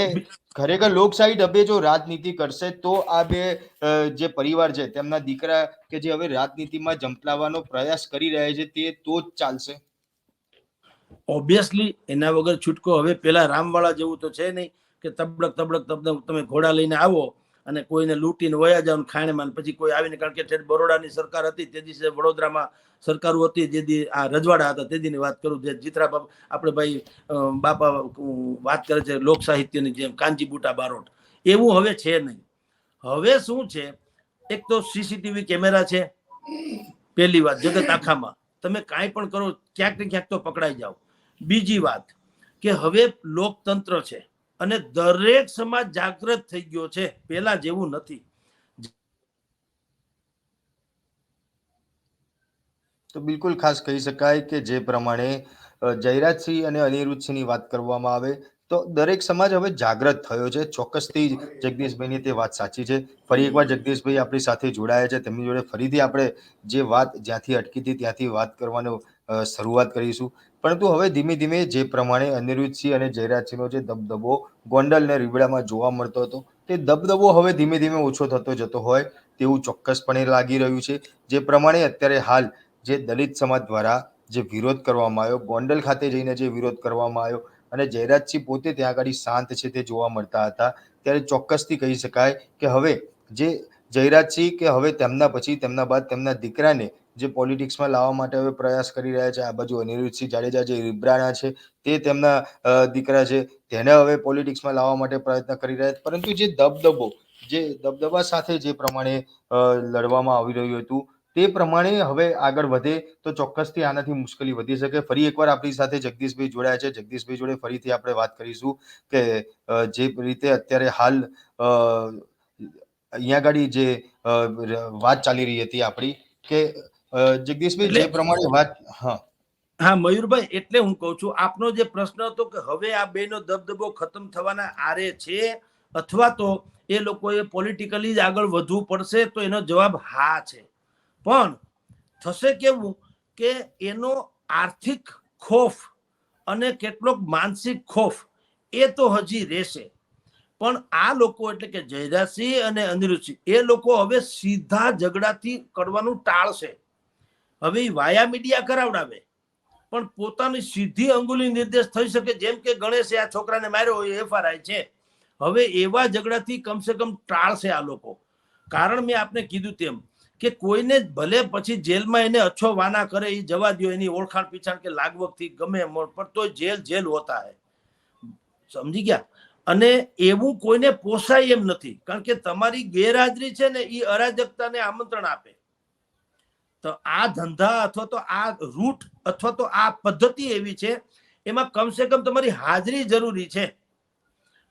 S1: ખરેખર લોકશાહી ઢબે જો રાજનીતિ કરશે, તો આ 2 જે પરિવાર છે તેમના દીકરા કે જે હવે રાજનીતિમાં ઝંપલાવવાનો પ્રયાસ કરી રહ્યા છે, તે તો જ ચાલશે.
S2: ઓબ્વિયસલી એના વગર છૂટકો હવે પેલા રામવાળા જેવું તો છે નહીં કે તબડક તમે ઘોડા લઈને આવો અને કોઈને લૂંટીને વયા જાવ ખાણેમાં, પછી કોઈ આવીને, કારણ કે બરોડાની સરકાર હતી તે દિવસે, વડોદરામાં સરકારો હતી જે દી આ રજવાડા હતા તે દીની વાત કરું, જે જીતરા આપણે ભાઈ બાપા વાત કરે છે લોક સાહિત્યની જેમ કાંજી બુટા બારોટ, એવું હવે છે નહીં. હવે શું છે, એક તો સીસીટીવી કેમેરા છે, પહેલી વાત, જગત આખામાં તમે કાંઈ પણ કરો ક્યાંક ને ક્યાંક તો પકડાઈ જાઓ. બીજી વાત કે હવે લોકતંત્ર છે અને દરેક સમાજ જાગૃત થઈ ગયો છે, પેલા જેવું નથી.
S1: તો બિલકુલ ખાસ કહી શકાય કે જે પ્રમાણે જયરાજસિંહ અને અનિરુદ્ધસિંહની વાત કરવામાં આવે તો દરેક સમાજ હવે જાગૃત થયો છે. ચોક્કસથી જગદીશભાઈની તે વાત સાચી છે. ફરી એકવાર જગદીશભાઈ આપણી સાથે જોડાયા છે. તેમની જોડે ફરીથી આપણે જે વાત જ્યાંથી અટકી હતી ત્યાંથી વાત કરવાનો શરૂઆત કરીશું. પરંતુ હવે ધીમે ધીમે જે પ્રમાણે અનિરુદ્ધસિંહ અને જયરાજસિંહનો જે દબદબો ગોંડલ અને રીબડામાં જોવા મળતો હતો તે દબદબો હવે ધીમે ધીમે ઓછો થતો જતો હોય તેવું ચોક્કસપણે લાગી રહ્યું છે. જે પ્રમાણે અત્યારે હાલ જે દલિત સમાજ દ્વારા જે વિરોધ કરવામાં આવ્યો, ગોંડલ ખાતે જઈને જે વિરોધ કરવામાં આવ્યો અને જયરાજસિંહ પોતે ત્યાં આગળ શાંત છે તે જોવા મળતા હતા, ત્યારે ચોક્કસથી કહી શકાય કે હવે જે જયરાજસિંહ કે હવે તેમના પછી તેમના બાદ તેમના દીકરાને જે પોલિટિક્સમાં લાવવા માટે હવે પ્રયાસ કરી રહ્યા છે. આ બાજુ અનિરુદ્ધસિંહ જાડેજા જે રીબડાના છે તે તેમના દીકરા છે, તેને હવે પોલિટિક્સમાં લાવવા માટે પ્રયત્ન કરી રહ્યા છે. પરંતુ જે દબદબા સાથે જે પ્રમાણે લડવામાં આવી રહ્યું હતું તે પ્રમાણે હવે આગળ વધે તો ચોક્કસથી આનાથી મુશ્કેલી વધી શકે. ફરી એકવાર આપણી સાથે જગદીશભાઈ જોડાયા છે. જગદીશભાઈ જોડે ફરીથી આપણે વાત કરીશું કે જે રીતે અત્યારે હાલ અહીંયા આગળ જે વાત ચાલી રહી હતી આપણી કે જગદીશભાઈ જે પ્રમાણે વાત
S2: હા મયુરભાઈ, એટલે હું કહું છું આપનો જે પ્રશ્ન હતો કે હવે આ બેનો દબદબો ખતમ થવાના આરે છે અથવા તો એ લોકોએ પોલિટિકલી જ આગળ વધવું પડશે, તો એનો જવાબ હા છે. પણ થશે કેવું કે એનો આર્થિક ખોફ અને કેટલોક માનસિક ખોફ એ તો હજી રહેશે. પણ આ લોકો એટલે કે જયરાજસિંહ અને અનિરુદ્ધસિંહ એ લોકો હવે સીધા ઝઘડાથી કરવાનું ટાળશે. હવે વાયા મીડિયા કરાવડાવે પણ પોતાની સીધી અંગુલી નિર્દેશ થઈ શકે, જેમ કે ગણેશે આ છોકરાને માર્યો હોય એફઆરઆઈ છે. હવે એવા ઝઘડાથી કમસે કમ ટાળશે આ લોકો. કારણ મેં આપને કીધું તેમ કે કોઈને ભલે પછી જેલમાં એને અચ્છો વાના કરે એ જવા દો, એની ઓળખાણ પીછાણ કે લાગવગથી ગમે પણ તો જેલ હોતા હે, સમજી ગયા. અને એવું કોઈને પોસાય એમ નથી, કારણ કે તમારી ગેરહાજરી છે ને એ અરાજકતાને આમંત્રણ આપે. તો આ ધંધા અથવા તો આ રૂટ અથવા તો આ પદ્ધતિ એવી છે, એમાં કમસે કમ તમારી હાજરી જરૂરી છે.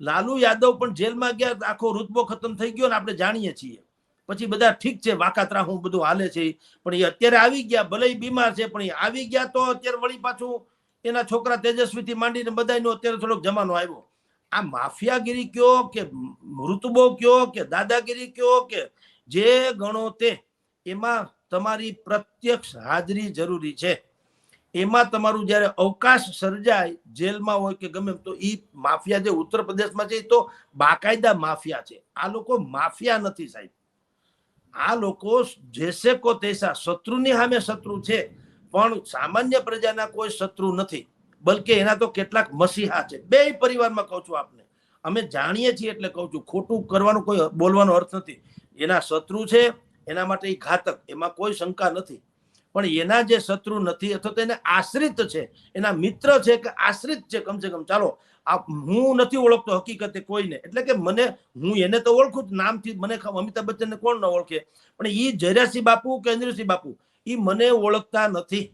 S2: લાલુ યાદવ પણ જેલમાં ગયા, આખો રૂતબો ખતમ થઈ ગયો ને આપણે જાણીએ છીએ. પછી બધા ઠીક છે, વાકાતરા હું બધું હાલે છે, પણ એ અત્યારે આવી ગયા, ભલે બીમાર છે પણ એ આવી ગયા તો અત્યારે વળી પાછું એના છોકરા તેજસ્વીથી માંડીને બધાનો અત્યારે થોડોક જમાનો આવ્યો. આ માફિયાગીરી કયો કે રૂતબો કયો કે દાદાગીરી કયો કે જે ગણો તે, એમાં તમારી પ્રત્યક્ષ હાજરી જરૂરી છે. એમાં તમારું જયારે અવકાશ સર્જાય જેલમાં હોય કે ગમે તો એ માફિયા જે ઉત્તર પ્રદેશમાં છે તો બાકાયદા માફિયા છે. આ લોકો માફિયા નથી સાહેબ. આ લોકો જેસે કો તૈસા શત્રુની સામે શત્રુ છે, પણ સામાન્ય પ્રજાના કોઈ શત્રુ નથી, બલકે એના તો કેટલાક મસીહા છે. બે પરિવારમાં કહું છું આપને, અમે જાણીએ છીએ એટલે કહું છું, ખોટું કરવાનો કોઈ બોલવાનો અર્થ નથી. એના શત્રુ છે એના માટે એ ઘાતક, એમાં કોઈ શંકા નથી. પણ એના જે શત્રુ નથી અથવા તો એને આશ્રિત છે, એના મિત્ર છે કે આશ્રિત છે, કમસે કમ ચાલો હું નથી ઓળખતો હકીકતે કોઈને, એટલે કે મને હું એને તો ઓળખું જ નામથી, મને અમિતાભ બચ્ચનને કોણ ન ઓળખે, પણ એ જયરાજસિંહ બાપુ કે અનિરુદ્ધસિંહ બાપુ એ મને ઓળખતા નથી.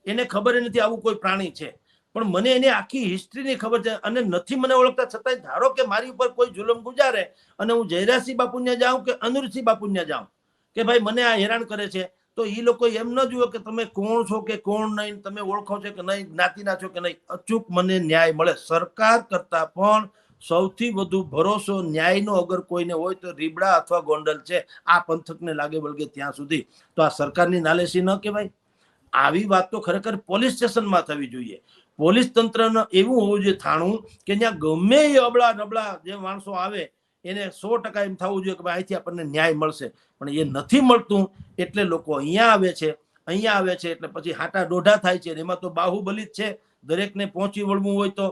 S2: એને ખબર નથી આવું કોઈ પ્રાણી છે, પણ મને એની આખી હિસ્ટ્રીની ખબર છે. અને નથી મને ઓળખતા છતાંય ધારો કે મારી ઉપર કોઈ જુલમ ગુજારે અને હું જયરાજસિંહ બાપુને જાઉં કે અનિરુદ્ધસિંહ બાપુને જાઉં કે ભાઈ મને આ હેરાન કરે છે, તો એ લોકો એમ ન જુએ કે તમે કોણ છો કે કોણ નહીં, તમે ઓળખો છો કે નહીં, જ્ઞાતિના છો કે નહીં. અચૂક મને ન્યાય મળે. સરકાર કરતા પણ સૌથી વધુ ભરોસો ન્યાયનો અગર કોઈને હોય તો રીબડા અથવા ગોંડલ છે. આ પંથકને લાગે વળગે ત્યાં સુધી તો આ સરકારની નાલેસી ન કહેવાય. આવી વાત તો ખરેખર પોલીસ સ્ટેશનમાં થવી જોઈએ. પોલીસ તંત્ર એવું હોવું જોઈએ થાણું કે ત્યાં ગમે એ અબળા નબળા જે માણસો આવે એને 100% એમ થવું જોઈએ કે અહીંથી આપણને ન્યાય મળશે. પણ એ નથી મળતું એટલે લોકો અહીંયા આવે છે એટલે પછી હાટા દોઢા થાય છે. એમાં તો બાહુબલી જ છે. દરેકને પહોંચી વળવું હોય તો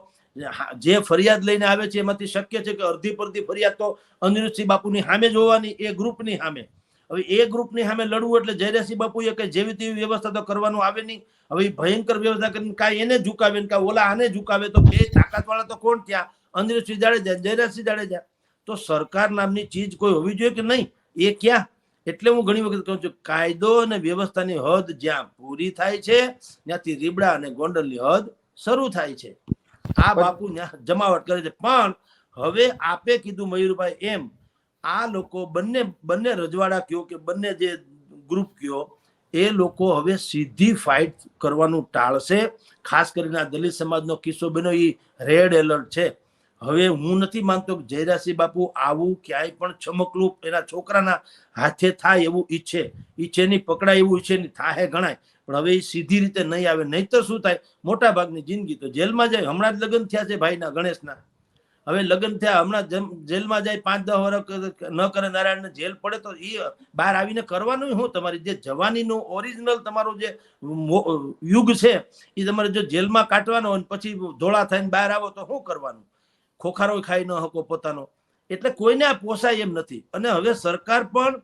S2: જે ફરિયાદ લઈને આવે છે એમાંથી શક્ય છે કે અડધી પરધી ફરિયાદ તો અનિરુદ્ધસિંહ બાપુની સામે જ હોવાની, એ ગ્રુપની સામે. હવે એ ગ્રુપની સામે લડવું એટલે જયરાજસિંહ બાપુએ કઈ જેવી તેવી વ્યવસ્થા તો કરવાનું આવે નહીં. હવે ભયંકર વ્યવસ્થા કરીને કાંઈ એને ઝુકાવે ને કાંઈ ઓલા આને ઝુકાવે, તો બે તાકાત વાળા તો કોણ ત્યાં? અનિરુદ્ધસિંહ જાડેજા, જયરાજસિંહ જાડેજા. તો સરકાર નામની ચીજ કોઈ હોવી જોઈએ કે નહીં? એ ક્યાં? એટલે હું ઘણી વખત કહું છું, કાયદો અને વ્યવસ્થાની હદ જ્યાં પૂરી થાય છે ત્યાંથી રીબડા અને ગોંડલની હદ શરૂ થાય છે. આ બાપુ જમાવટ કરે છે. પણ હવે આપે કીધું મયુરભાઈ એમ, આ લોકો બંને રજવાડા કયો કે બંને જે ગ્રુપ કયો, એ લોકો હવે સીધી ફાઇટ કરવાનું ટાળશે. ખાસ કરીને આ દલિત સમાજનો કિસ્સો બન્યો, એ રેડ એલર્ટ છે. હવે હું નથી માનતો કે જયરાજસિંહ બાપુ આવું ક્યાંય પણ ચમકલું એના છોકરાના હાથે થાય એવું ઈચ્છે નહીં, પકડાય એવું ઈચ્છે નહીં, થાય ગણાય, પણ હવે એ સીધી રીતે નહીં આવે. નહીતર શું થાય, મોટા ભાગની જિંદગી તો જેલમાં જાય. હમણાં જ લગ્ન થયા છે ભાઈના ગણેશના, હવે લગ્ન થયા, હમણાં જેલમાં જાય, 5-10 વર્ષ ન કરે નારાયણ જેલ પડે તો એ બહાર આવીને કરવાનું હું? તમારી જે જવાનીનું ઓરિજિનલ તમારું જે યુગ છે એ તમારે જો જેલમાં કાઢવાનો હોય પછી ધોળા થઈને બહાર આવો તો શું કરવાનું? ખોખારો ખાઈ ન શકો પોતાનો. એટલે કોઈને આ પોસાય એમ નથી. અને હવે સરકાર પણ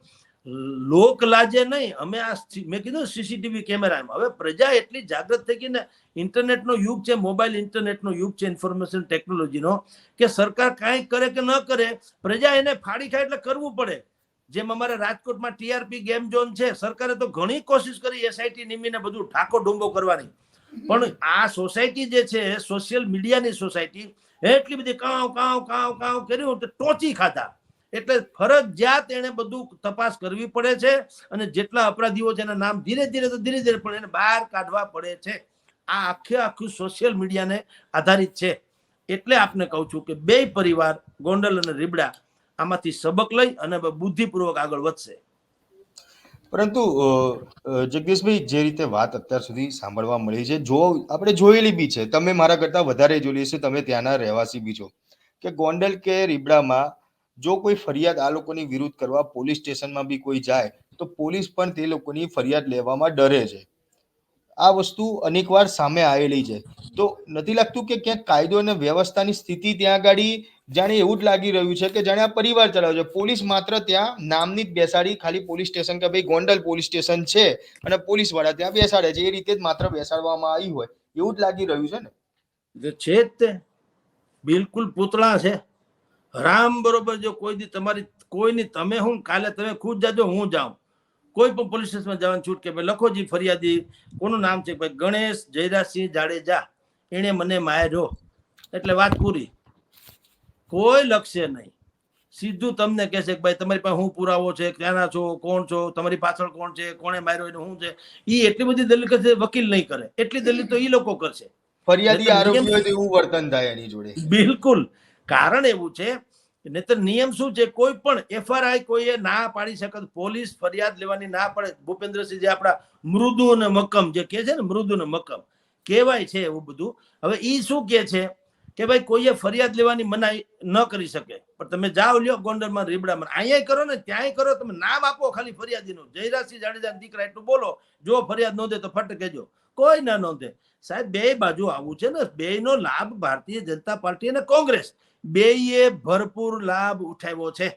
S2: લોક લાજે નહીં, અમે આ મેં કીધું સીસીટીવી કેમેરા, હવે પ્રજા એટલી જાગૃત થઈ ગઈ ને, ઇન્ટરનેટનો યુગ છે, મોબાઈલ ઇન્ટરનેટનો યુગ છે, ઇન્ફોર્મેશન ટેકનોલોજીનો, કે સરકાર કાંઈ કરે કે ન કરે, પ્રજા એને ફાડી ખાય એટલે કરવું પડે. જેમ અમારે રાજકોટમાં TRP ગેમ ઝોન છે, સરકારે તો ઘણી કોશિશ કરી SIT નિમીને બધું ઢાકો ડુંબો કરવાની, પણ આ સોસાયટી જે છે સોશિયલ મીડિયાની સોસાયટી એટલી બધી કાવ કાવ કાવ કાવ કર્યું તો ટોચી ખાધા. એટલે ફરજિયાત એને બધું તપાસ કરવી પડે છે, અને જેટલા અપરાધીઓ છે એના નામ ધીરે ધીરે પણ એને બહાર કાઢવા પડે છે. આ આખું સોશિયલ મીડિયાને આધારિત છે. એટલે આપને કહું છું કે બે પરિવાર ગોંડલ અને રીબડા આમાંથી સબક લઈ અને બુદ્ધિપૂર્વક આગળ વધશે.
S1: પરંતુ જગદીશભાઈ, જે રીતે વાત અત્યાર સુધી સાંભળવા મળી છે, જો આપણે જોયેલી બી છે, તમે મારા કરતા વધારે જોયેલી છે, તમે ત્યાંના રહેવાસી બી છો, કે ગોંડલ કે રીબડામાં જો કોઈ ફરિયાદ આ લોકોની વિરુદ્ધ કરવા પોલીસ સ્ટેશનમાં બી કોઈ જાય તો પોલીસ પણ તે લોકોની ફરિયાદ લેવામાં ડરે છે. આ વસ્તુ અનેકવાર સામે આવેલી છે. તો નથી લાગતું કે ક્યાંક કાયદો અને વ્યવસ્થાની સ્થિતિ ત્યાં આગળ જાણે એવું જ લાગી રહ્યું છે કે જાણે આ પરિવાર ચલાવે છે, પોલીસ માત્ર ત્યાં નામની જ બેસાડી, ખાલી પોલીસ સ્ટેશન કે ભાઈ ગોંડલ પોલીસ સ્ટેશન છે અને પોલીસ વાળા ત્યાં બેસાડે છે, એ રીતે જ માત્ર બેસાડવામાં આવી હોય એવું જ લાગી રહ્યું છે ને?
S2: છે જ તે, બિલકુલ પૂતળા છે. રામ બરોબર, જો કોઈ દી તમારી કોઈની, તમે હું કાલે તમે ખુદ જાજો, હું જાઉં, કોઈ પણ પોલીસ સ્ટેશનમાં જવાનું છૂટ કે ભાઈ લખોજી ફરિયાદી, કોનું નામ છે ભાઈ ગણેશ જયરાજસિંહ જાડેજા, એને મને માર્યો, એટલે વાત પૂરી. કોઈ લખશે નહીં, સીધું તમને કહેશે કે ભાઈ તમારી પાસે શું પુરાવો છે, ક્યાંના છો, કોણ છો, તમારી પાછળ કોણ છે, કોણે માર્યો, એને શું છે. એ એટલી બધી દલીલ કરશે, વકીલ નહીં કરે, એટલી દલીલ તો એ લોકો કરશે.
S1: ફરિયાદી આરોપી હોય તો એવું વર્તન થાય એની જોડે.
S2: બિલકુલ, કારણ એવું છે, નહીતર નિયમ શું છે, કોઈ પણ FRI કોઈએ ના પાડી શકે, પોલીસ ફરિયાદ લેવાની ના પડે. ભૂપેન્દ્રસિંહ જે આપણા મૃદુ અને મક્કમ જે કે છે ને, મૃદુ ને મક્કમ કહેવાય છે એવું બધું. હવે ઈ શું કે છે કે ભાઈ કોઈએ ફરિયાદ લેવાની મનાઈ ન કરી શકે, પણ તમે જાઓ લ્યો ગોંડલમાં રીબડામાં, અહીંયા કરો ને ત્યાંય કરો, તમે નામ આપો ખાલી ફરિયાદીનું, જયરાજસિંહ જાડેજા દીકરા એટલું બોલો, જો ફરિયાદ નોંધે તો ફટ કહેજો, કોઈ ના નોંધે. સાહેબ બે બાજુ આવું છે ને, બેયનો લાભ ભારતીય જનતા પાર્ટી અને કોંગ્રેસ બેયે ભરપૂર લાભ ઉઠાવ્યો છે.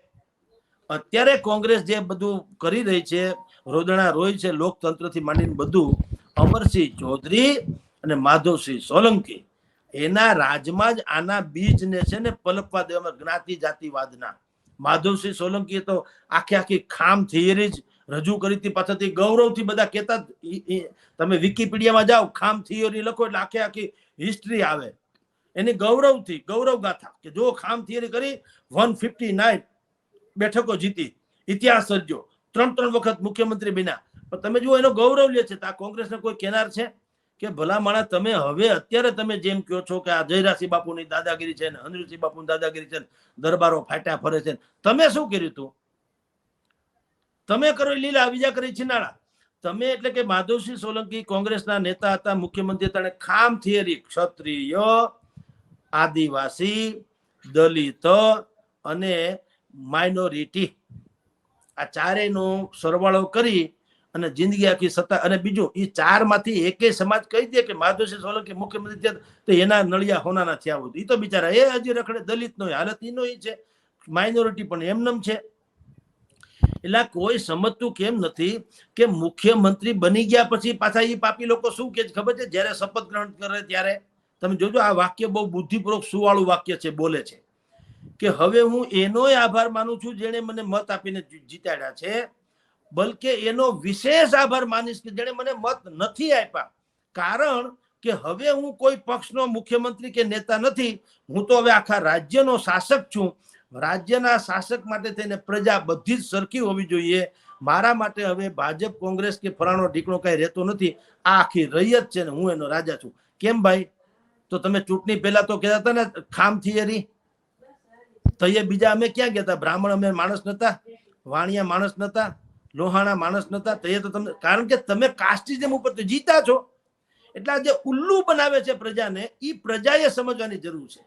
S2: અત્યારે કોંગ્રેસ જે બધું કરી રહી છે, રોદણા રોય છે, લોકતંત્રથી માંડીને બધું, અમરસિંહ ચૌધરી અને માધવસિંહ સોલંકી એના રાજમાં જ આના બીજને છે ને પલપવા દેવામાં, જ્ઞાતિ જાતિવાદના. માધવસિંહ સોલંકીએ તો આખી ખામ થિયરી જ રજૂ કરી હતી, પાછળથી ગૌરવથી બધા કહેતા, તમે વિકીપીડિયામાં જાઓ, ખામ થિયરી લખો એટલે આખી હિસ્ટ્રી આવે એની ગૌરવથી, ગૌરવ ગાથા, કે જો ખામ થિયરી કરી 159 બેઠકો જીતી, ઇતિહાસ સર્જો, 3 વખત મુખ્યમંત્રી બન્યા. પણ તમે જુઓ એનો ગૌરવ લે છે. આ કોંગ્રેસને કોઈ કહેનાર છે કે ભલા માણસ તમે હવે અત્યારે તમે જેમ કહો છો કે આ જયરાજસિંહ બાપુની દાદાગીરી છે ને, હંદ્રુસિંહ બાપુની દાદાગીરી છે, દરબારો ફાટ્યા ફરે છે, તમે શું કર્યું તું? તમે કરો લીલા, બીજા કરી છીનાળા. તમે એટલે કે માધવસિંહ સોલંકી કોંગ્રેસના નેતા હતા, મુખ્યમંત્રી હતા, ખામ થિયરી ક્ષત્રિય, આદિવાસી, દલિત અને માઇનોરિટી, આ ચારેયનો સરવાળો કરી અને જિંદગી આખી સત્તા. અને બીજું, એ 4 માંથી એકેય સમાજ કહી દે કે માધવસિંહ સોલંકી મુખ્યમંત્રી થયા તો એના નળિયા હોનાના થયા હોય, એ તો બિચારા એ હજી રખડે. દલિતનો હાલત એનો છે, માઇનોરિટી પણ એમનેમ છે. એટલે કોઈ સમજતું કેમ નથી કે મુખ્યમંત્રી બની ગયા પછી પાછા એ પાપી લોકો શું કે ખબર છે, જયારે શપથ ગ્રહણ કરે ત્યારે તમે જોજો, આ વાક્ય બહુ બુદ્ધિપૂર્વક સુવાળું વાક્ય છે, બોલે છે કે હવે હું એનોય આભાર માનું છું જેને મને મત આપીને જીતાડ્યા છે, બલકે એનો વિશેષ આભાર માનીશ કે જેણે મને મત નથી આપ્યા. કારણ કે હવે હું કોઈ પક્ષનો મુખ્યમંત્રી કે નેતા નથી, હું તો હવે આખા રાજ્યનો શાસક છું. રાજ્યના શાસક માટે થઈને પ્રજા બધી જ સરખી હોવી જોઈએ. મારા માટે હવે ભાજપ કોંગ્રેસ કે ફલાણો ઢીકણો કઈ રહેતો નથી. આ આખી રૈયત છે ને હું એનો રાજા છું. કેમ ભાઈ? તો તમે ચૂંટણી પહેલા તો કહેતા હતા ને ખામ થિયરી, તો એ બીજા અમે ક્યાં ગયા હતા? બ્રાહ્મણ અમે માણસ નતા, વાણિયા માણસ નતા, લોહાણા માણસ નતા. તો એ તો તમને, કારણ કે તમે કાસ્ટિઝમ ઉપર તો જીતા છો. એટલે જે ઉલ્લુ બનાવે છે પ્રજાને, એ પ્રજાએ સમજવાની જરૂર છે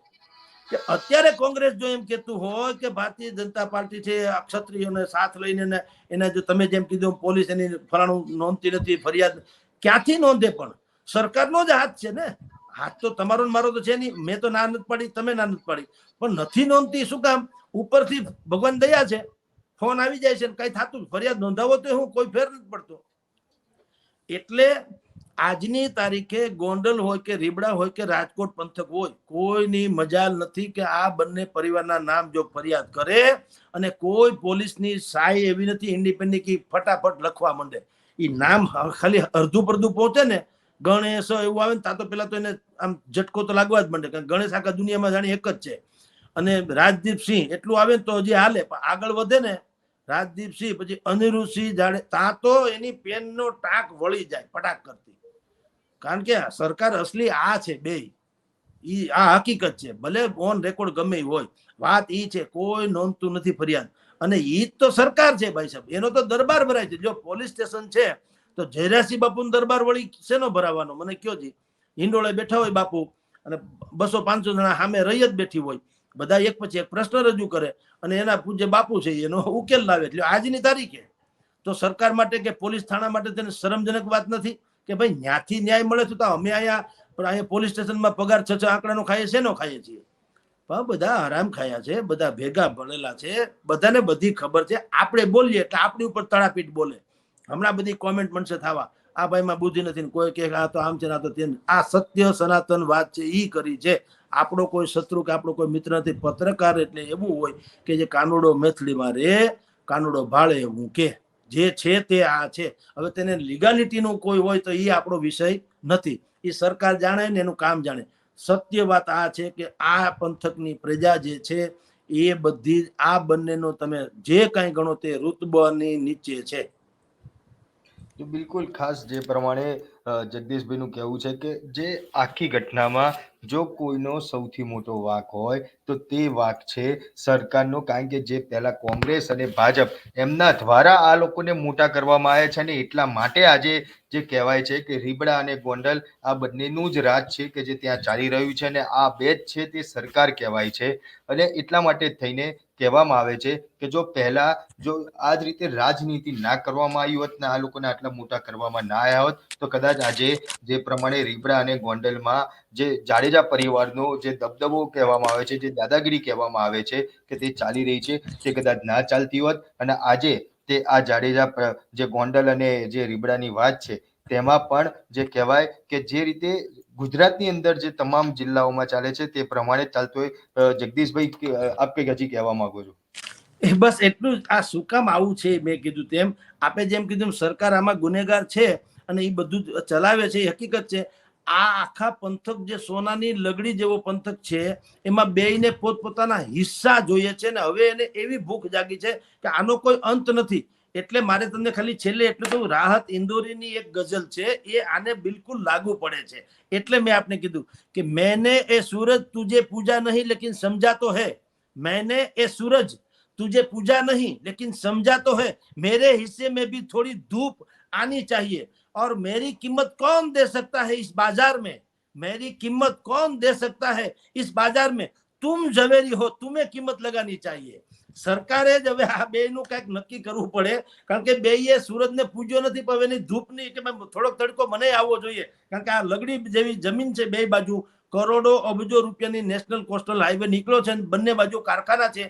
S2: કે અત્યારે કોંગ્રેસ જો એમ કહેતું હોય કે ભારતીય જનતા પાર્ટી છે ક્ષત્રિયોને સાથ લઈને એને જો તમે જેમ કીધું પોલીસ એની ફલાણું નોંધતી નથી, ફરિયાદ ક્યાંથી નોંધે? પણ સરકારનો જ હાથ છે ને. હાથ તો તમારો મારો તો છે નહીં. મેં તો ના નથી પાડી, તમે ના નથી પાડી, પણ નથી નોંધતી. શું કામ? ઉપરથી ભગવાન દયા છે, ફોન આવી જાય છે, કઈ થતું ફરિયાદ નોંધાવો તો હું કોઈ ફેર નથી પડતો. એટલે આજની તારીખે ગોંડલ હોય કે રીબડા હોય કે રાજકોટ પંથક હોય, કોઈની મજાલ નથી કે આ બંને પરિવારના નામ જો ફરિયાદ કરે અને કોઈ પોલીસની સાય એવી નથી ઇન્ડિપેન્ડન્ટ કે ફટાફટ લખવા માંડે. એ નામ ખાલી અડધું પડધું પહોંચે ને, ગણેશ એવું આવે ને તા તો પેલા તો એને આમ ઝટકો તો લાગવા જ માંડે, કારણ ગણેશ આખા દુનિયામાં જાણે એક જ છે. અને રાજદીપસિંહ એટલું આવે તો હજી હાલે, પણ આગળ વધે ને રાજદીપસિંહ પછી અનિરુદ્ધસિંહ જાડે, ત્યાં તો એની પેનનો ટાંક વળી જાય ફટાક કરતી. કારણ કે સરકાર અસલી આ છે બે, ઈ આ હકીકત છે. ભલે ઓન રેકોર્ડ ગમે હોય, વાત ઈ છે કોઈ નોંધતું નથી ફરિયાદ. અને ઈ તો સરકાર છે ભાઈ સાહેબ, એનો તો દરબાર ભરાય છે. જો પોલીસ સ્ટેશન છે તો જયરાસિંહ બાપુનો દરબાર વળી શેનો ભરાવાનો? મને કયો જી. હિંડોળે બેઠા હોય બાપુ અને 200-500 જણા સામે રૈયત બેઠી હોય, બધા એક પછી એક પ્રશ્ન રજૂ કરે અને એના પૂજ્ય બાપુ છે એનો ઉકેલ લાવે. એટલે આજની તારીખે તો સરકાર માટે કે પોલીસ થાણા માટે તેને શરમજનક વાત નથી કે ભાઈ ન્યાથી ન્યાય મળે તો અમે અહીંયા પોલીસ સ્ટેશનમાં પગાર 6 આંકડાનો ખાઈએ, શેનો ખાઈએ છીએ? પણ બધા આરામ ખાયા છે, બધા ભેગા ભણેલા છે, બધાને બધી ખબર છે. આપણે બોલીએ એટલે આપણી ઉપર તળાપીટ બોલે. હમણાં બધી કોમેન્ટ મળશે થવા, આ ભાઈમાં બુદ્ધિ નથી, કોઈ કે આ તો આમ છે, આ તો તેમ. આ સત્ય સનાતન વાત છે, ઈ કરી છે. આપણો કોઈ શત્રુ કે આપણો કોઈ મિત્ર નથી. પત્રકાર એટલે એવું હોય કે જે કાનુડો મેથલીમાં રે, કાનુડો ભાળે એવું કે જે છે તે આ છે. હવે તેને લીગાલિટીનું કોઈ હોય તો એ આપણો વિષય નથી. એ સરકાર જાણે ને એનું કામ જાણે. સત્ય વાત આ છે કે આ પંથકની પ્રજા જે છે એ બધી આ બંનેનો તમે જે કઈ ગણો તે રુતબાની નીચે છે.
S1: તો બિલકુલ ખાસ જે પ્રમાણે જગદીશભાઈનું કહેવું છે કે જે આખી ઘટનામાં જો કોઈનો સૌથી મોટો વાંક હોય તો તે વાંક છે સરકારનો. કારણ કે જે પહેલા કોંગ્રેસ અને ભાજપ એમના દ્વારા આ લોકોને મોટા કરવામાં આવ્યા છે અને એટલા માટે આજે જે કહેવાય છે કે રીબડા અને ગોંડલ આ બંનેનું જ રાજ છે કે જે ત્યાં ચાલી રહ્યું છે અને આ બે જ છે તે સરકાર કહેવાય છે. અને એટલા માટે થઈને કહેવામાં આવે છે કે જો પહેલા જો આ જ રીતે રાજનીતિ ના કરવામાં આવી હોત ને આ લોકોને આટલા મોટા કરવામાં ના આવ્યા હોત તો કદાચ આજે જે પ્રમાણે રીબડા અને ગોંડલમાં જે જાડેજા પરિવારનો જે દબદબો કહેવામાં આવે છે, જે દાદાગીરી કહેવામાં આવે છે કે તે ચાલી રહી છે, તે કદાચ ના ચાલતી હોત. અને આજે તે આ જાડેજા જે ગોંડલ અને જે રીબડાની વાત છે તેમાં પણ જે કહેવાય કે જે રીતે ગુજરાતની અંદર જે તમામ જિલ્લાઓમાં ચાલે છે તે પ્રમાણે ચાલતો હોય. જગદીશભાઈ, આપ કંઈક હજી કહેવા માંગો છો?
S2: બસ એટલું જ. આ શું કામ આવું છે મેં કીધું તેમ, આપે જેમ કીધું સરકાર આમાં ગુનેગાર છે અને એ બધું ચલાવે છે, એ હકીકત છે. આ આખા પંથક જે સોનાની લગડી જેવો પંથક છે એમાં બેયને પોતપોતાના હિસ્સા જોઈએ છે ને હવે એને એવી ભૂખ જાગી છે કે આનો કોઈ અંત નથી. એટલે મારે તમને ખાલી છેલ્લે એટલું તો, રાહત ઇન્દોરીની એક ગઝલ છે એ આને બિલકુલ લાગુ પડે છે. એટલે મેં આપને કીધું કે મેને એ સૂરજ તુજે પૂજા નહીં લેકિન સમજા તો હૈ, मैंने ये सूरज तुझे पूजा नहीं लेकिन समझा तो है, मेरे हिस्से में भी थोड़ी धूप आनी चाहिए और मेरी कीमत कौन दे सकता है इस बाजार में, मेरी कीमत कौन दे सकता है इस बाजार में, तुम ઝવેરી હો तुम्हें कीमत लगानी चाहिए. સરકારે જ હવે આ બેયનું કંઈક નક્કી કરવું પડે. કારણ કે બેયે સૂરજને પૂજ્યો નથી, પણ એની ધૂપની કે થોડોક તડકો મને આવવો જોઈએ. કારણ કે આ લગડી જેવી જમીન છે, બે બાજુ કરોડો અબજો રૂપિયાની નેશનલ કોસ્ટલ હાઈવે નીકળ્યો છે, બંને બાજુ કારખાના છે.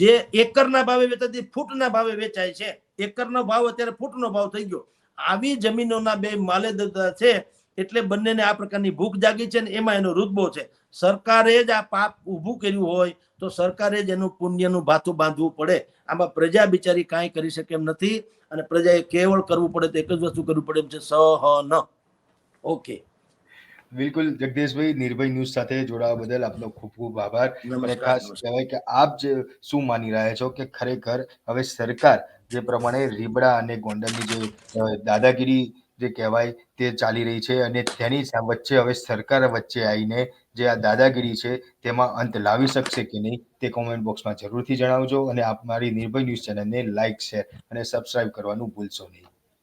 S2: જે એકરના ભાવે વેચાતી ફૂટના ભાવે વેચાય છે. એકરનો ભાવ અત્યારે ફૂટનો ભાવ થઈ ગયો. આવી જમીનોના બે માલેદાર છે એટલે બંનેને આ પ્રકારની ભૂખ જાગી છે ને એમાં એનો રુતબો છે. સરકારે જ આ પાપ ઊભું કર્યું હોય તો સરકારે જ એનું પુણ્યનું ભાથું બાંધવું પડે. આમાં પ્રજા બિચારી કાંઈ કરી શકે એમ નથી અને પ્રજાએ કેવળ કરવું પડે તો એક જ વસ્તુ કરવું પડે એમ છે, સહન. ઓકે,
S1: બિલકુલ જગદીશભાઈ, નિર્ભય ન્યૂઝ સાથે જોડાવા બદલ આપનો ખૂબ ખૂબ આભાર. અને
S2: નમસ્કાર.
S1: ખાસ
S2: નમસ્કાર.
S1: કહેવાય કે આપ જે શું માની રહ્યા છો કે ખરેખર હવે સરકાર જે પ્રમાણે રીબડા અને ગોંડલની જે દાદાગીરી જે કહેવાય તે ચાલી રહી છે અને તેની વચ્ચે હવે સરકાર વચ્ચે આવીને જે આ દાદાગીરી છે તેમાં અંત લાવી શકશે કે નહીં તે કોમેન્ટ બોક્સમાં જરૂરથી જણાવજો અને આપ મારી નિર્ભય ન્યૂઝ ચેનલને લાઇક, શેર અને સબસ્ક્રાઇબ કરવાનું ભૂલશો નહીં.